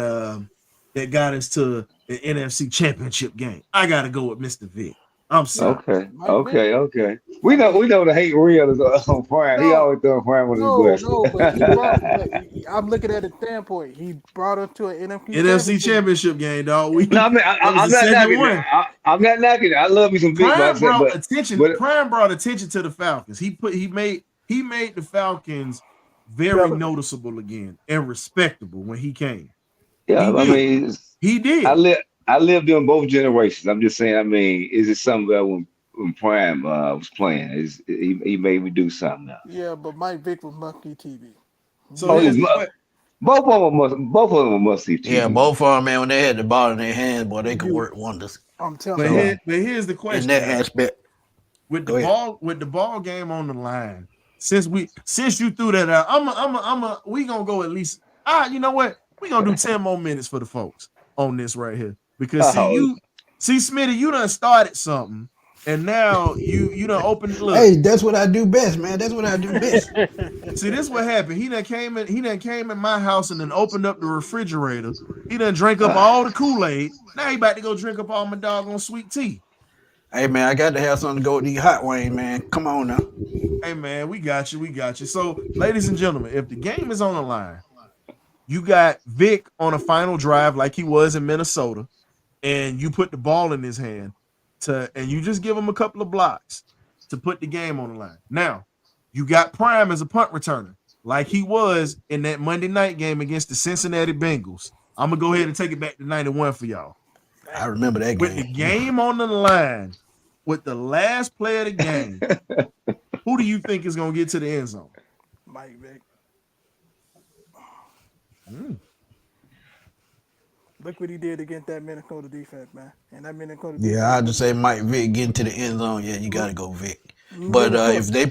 got us to the NFC Championship game. I got to go with Mr. Vic. I'm sorry. Okay. We know the hate real is on Prime. He always throwing Prime with his No, but he brought, I'm looking at the standpoint. He brought us to an NFC Championship game, dog. I'm not knocking it. I'm not knocking it. I love me some Vic. Prime brought attention to the Falcons. He made the Falcons very noticeable again and respectable when he came. Yeah, he did. I lived in both generations. I'm just saying. I mean, is it something that when Prime was playing, he made me do something now? Yeah, but Mike Vick was Monkey TV. So both of them were must-see TV. Yeah, both of them, man. When they had the ball in their hands, boy, they could work wonders. I'm telling you. But here's the question: in that aspect, with the ball game on the line, since you threw that out, we gonna go at least. You know what? We gonna do 10 more minutes for the folks on this right here. Because Smitty, you done started something, and now you done opened. Look, hey, that's what I do best, man. That's what I do best. See, this what happened. He done came in my house and then opened up the refrigerator. He done drank up all the Kool-Aid. Now he about to go drink up all my doggone sweet tea. Hey man, I got to have something to go with these hot wings, man. Come on now. Hey man, we got you. So, ladies and gentlemen, if the game is on the line, you got Vic on a final drive like he was in Minnesota. And you put the ball in his hand and you just give him a couple of blocks to put the game on the line. Now, you got Prime as a punt returner, like he was in that Monday night game against the Cincinnati Bengals. I'm gonna go ahead and take it back to 91 for y'all. I remember that game. With the game on the line, with the last play of the game, who do you think is gonna get to the end zone? Mike Vick. Look what he did against that Minnesota defense, man. And that Minnesota defense. Yeah, I'd just say Mike Vick getting to the end zone. Yeah, you gotta go Vick. But if they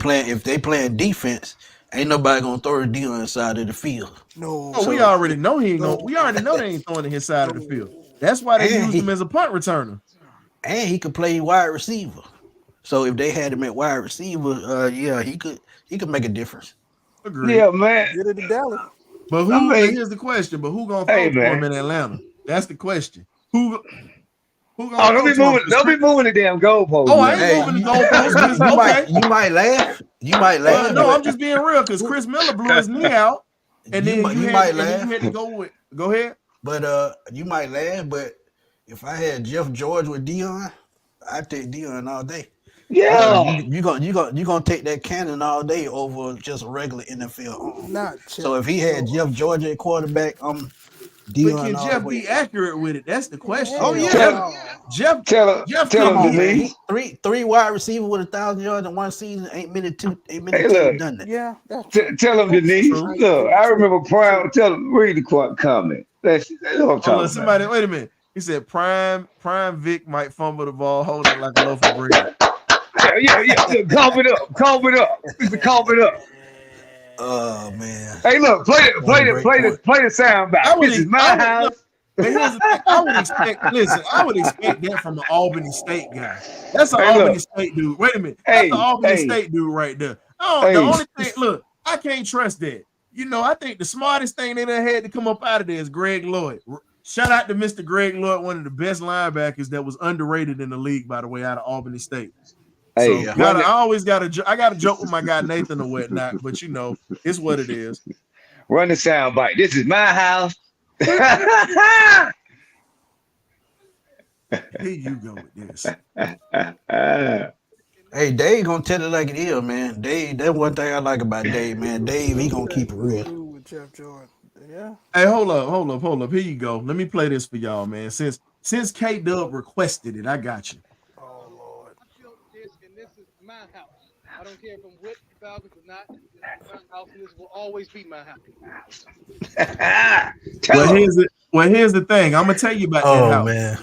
playing defense, ain't nobody gonna throw the deal inside of the field. No, we already know he ain't gonna. We already know they ain't throwing to his side of the field. That's why they used him as a punt returner. And he could play wide receiver. So if they had him at wide receiver, he could make a difference. Agreed. Yeah, man. Get it to Dallas. But here's the question. But who gonna throw for him in Atlanta? That's the question. Who gonna don't be moving the damn goalpost. I ain't moving the goalpost. You might laugh. No, I'm just being real because Chris Miller blew his knee out, and then you had to go with. Go ahead. But you might laugh. But if I had Jeff George with Deion, I'd take Deion all day. Yeah, you gonna take that cannon all day over just a regular NFL. So if he had Jeff George at quarterback, Deion. But can Jeff be accurate with it? That's the question. Oh yeah, Jeff. Tell him, Denise. Three wide receiver with 1,000 yards in one season. Ain't many two done that. Yeah, tell him, Denise. Look, I remember Prime. Tell him, read the comment. That's what I'm talking about. Somebody, wait a minute. He said Prime Vic might fumble the ball, hold it like a loaf of bread. Yeah. Calm it up. Calm it up. Oh man! Hey, look, play the sound back. This is my house. But here's the thing. I would expect that from an Albany State guy. That's an Albany State dude. Wait a minute. That's an Albany State dude right there. The only thing, look, I can't trust that. I think the smartest thing they done had to come up out of there is Greg Lloyd. Shout out to Mr. Greg Lloyd, one of the best linebackers that was underrated in the league, by the way, out of Albany State. Hey, I always got to joke with my guy Nathan or whatnot, but it's what it is. Run the sound bite. This is my house. Here you go with this. Hey, Dave gonna tell it like it is, man. Dave, that's one thing I like about Dave, man. Dave, he gonna keep it real. With Jeff Jordan. Yeah. Hey, hold up. Here you go. Let me play this for y'all, man. Since K Dub requested it, I got you. Oh Lord. And this is my house. I don't care if I'm with the Falcons or not. This is my house, and this will always be my house. Well, here's the thing. I'm gonna tell you about that house. Oh man.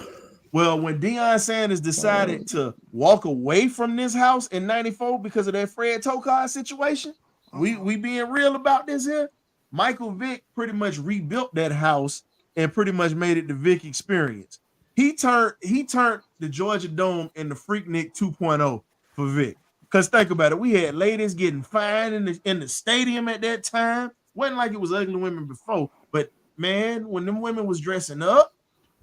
Well, when Deion Sanders decided to walk away from this house in '94 because of that Fred Tokar situation, we being real about this here. Michael Vick pretty much rebuilt that house and pretty much made it the Vick experience. He turned the Georgia Dome into Freaknik 2.0 for Vick. Because think about it, we had ladies getting fined in the stadium at that time. Wasn't like it was ugly women before, but man, when them women was dressing up,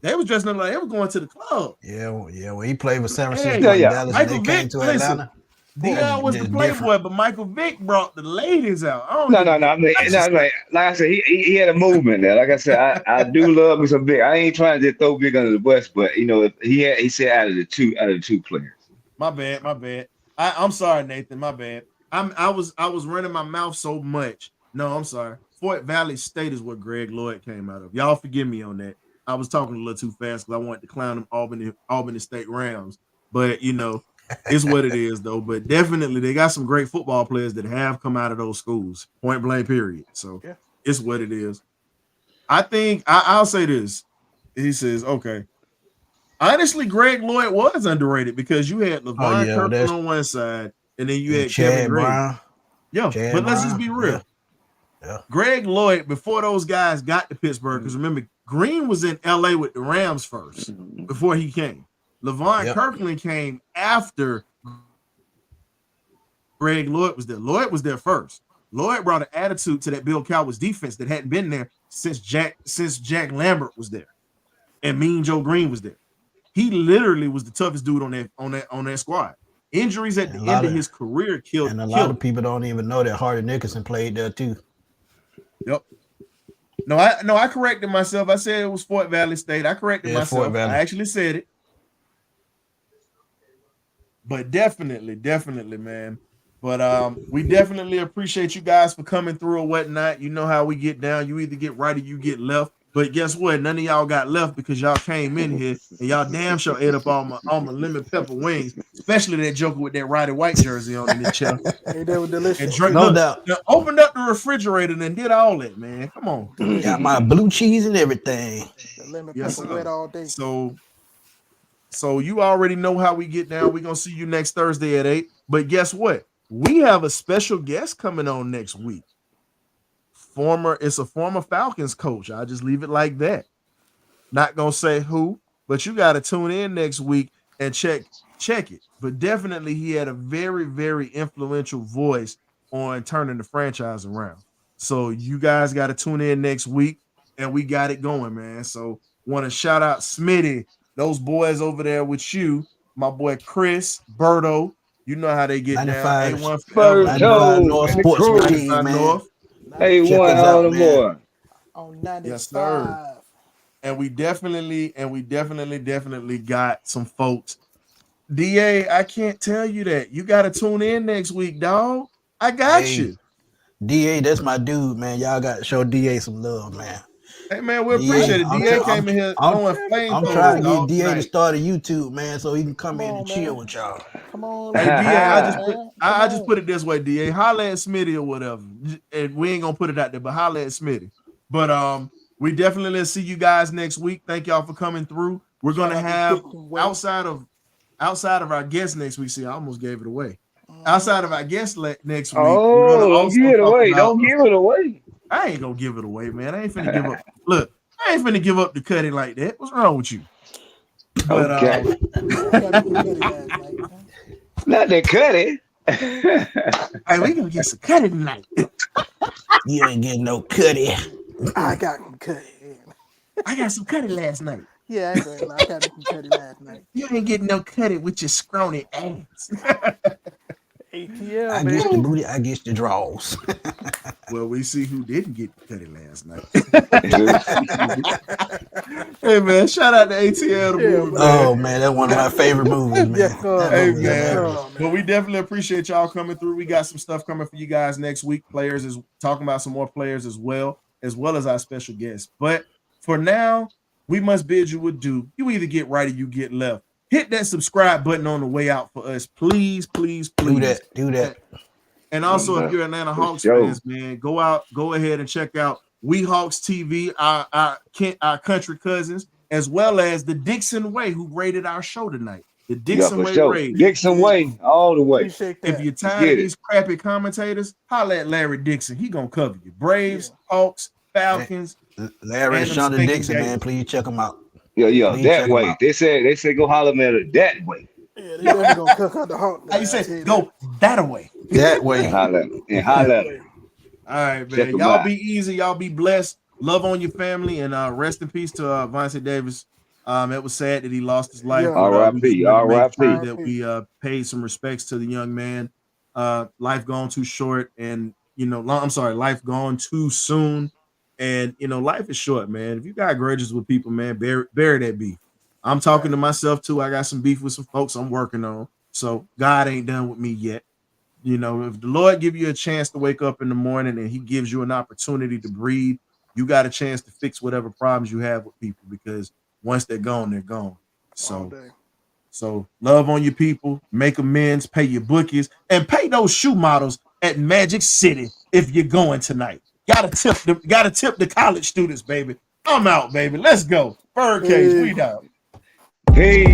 they was dressing up like they were going to the club. Yeah. When he played with San Francisco Yeah. and Dallas, Michael and they came Vick, to listen, Atlanta. Deion was the playboy, but Michael Vick brought the ladies out. No. I mean, like I said, he had a movement there. Like I said, I do love me some Vic. I ain't trying to just throw Vic under the bus, but you know, he said out of the two players. My bad. I'm sorry, Nathan. My bad. I was running my mouth so much. No, I'm sorry. Fort Valley State is what Greg Lloyd came out of. Y'all forgive me on that. I was talking a little too fast because I wanted to clown them Albany State Rams. But you know, it's what it is though. But definitely they got some great football players that have come out of those schools. Point blank, period. So yeah. It's what it is. I think I'll say this. He says, okay. Honestly, Greg Lloyd was underrated because you had LeVon Kirkland on one side, and then you had Kevin Green. But let's just be real. Yeah. Greg Lloyd, before those guys got to Pittsburgh, because remember, Green was in LA with the Rams first before he came. LeVon Kirkland came after Greg Lloyd was there. Lloyd was there first. Lloyd brought an attitude to that Bill Cowboys defense that hadn't been there since Jack Lambert was there, and Mean Joe Green was there. He literally was the toughest dude on that squad. Injuries at the end of his career killed. And a lot of people don't even know that Hardy Nickerson played there too. Yep. No, I corrected myself. I said it was Fort Valley State. I corrected myself. Fort Valley. I actually said it. But definitely, man. But we definitely appreciate you guys for coming through or whatnot. You know how we get down. You either get right or you get left. But guess what? None of y'all got left because y'all came in here and y'all damn sure ate up all my lemon pepper wings, especially that joker with that Roddy White jersey on in the chest. Hey, they were delicious. No doubt. Opened up the refrigerator and did all that, man. Come on. Got my blue cheese and everything. The lemon pepper wet all day. So you already know how we get down. We're gonna see you next Thursday at 8. But guess what? We have a special guest coming on next week. It's a former Falcons coach. I'll just leave it like that. Not gonna say who, but you got to tune in next week and check it. But definitely he had a very, very influential voice on turning the franchise around. So you guys got to tune in next week, and we got it going, man. So want to shout out Smitty, those boys over there with you, my boy Chris, Berto. You know how they get 95, down. A1 North Sports Team, man. North. A1 all the more. On 95. Yes, sir. And we definitely got some folks. DA, I can't tell you that. You got to tune in next week, dog. I got you. DA, that's my dude, man. Y'all got to show DA some love, man. Hey, man, we appreciate it. DA came in here throwing flames. I'm trying to get DA to start a YouTube, man, so he can come in and chill with y'all. Come on, hey, DA, I just put it this way, DA. Holla at Smitty or whatever. And we ain't gonna put it out there, but holla at Smitty. But we definitely see you guys next week. Thank y'all for coming through. We're gonna have outside of our guests next week. See, I almost gave it away. Outside of our guests next week. Don't give it away. Don't give it away. I ain't gonna give it away, man. I ain't finna give up. Look, I ain't finna give up the cutty like that. What's wrong with you? But, okay. Not the cutty. Hey, we gonna get some cutty tonight. You ain't getting no cutty. I got some cutty. I got some cutty last night. Yeah, I got some cutty last night. You ain't getting no cutty with your scrawny ass. ATL, I guess the booty, I guess the draws. Well, we see who didn't get the cutty last night. Hey man, shout out to ATL the movie, man. Oh man, that's one of my favorite movies, man. Yes, sir. That Hey movie is man, hilarious. but we definitely appreciate y'all coming through. We got some stuff coming for you guys next week. Players is talking about some more players as well as our special guests. But for now, we must bid you adieu. You either get right or you get left. Hit that subscribe button on the way out for us, please, please, please. Do that. And also, if you're Atlanta Hawks fans, man, go ahead and check out We Hawks TV, our country cousins, as well as the Dixon Way, who rated our show tonight. The Dixon Way raid. Dixon Way, all the way. If you're tired of these crappy commentators, holla at Larry Dixon. He gonna cover you. Braves, Hawks, Falcons. Larry and Shonda Dixon, man, please check them out. Yeah, Please that check 'em way. out. They said go holler at it that way. Yeah, they definitely gonna cook out the Hawk. How you say go that way? That way. And holler at it. All right, Check man. 'em Y'all out. be easy. Y'all be blessed. Love on your family, and rest in peace to Vontae Davis. It was sad that he lost his life. Yeah. But, we just R.I.P., wanted to make sure R.I.P. that we paid some respects to the young man. Life gone too short, and life gone too soon. And life is short, man. If you got grudges with people, man, bury that beef. I'm talking to myself too. I got some beef with some folks I'm working on. So God ain't done with me yet. If the Lord give you a chance to wake up in the morning and he gives you an opportunity to breathe, you got a chance to fix whatever problems you have with people, because once they're gone, they're gone. So love on your people, make amends, pay your bookies, and pay those shoe models at Magic City if you're going tonight. Gotta tip the college students, baby. I'm out, baby. Let's go. BirdCage, we down. Hey.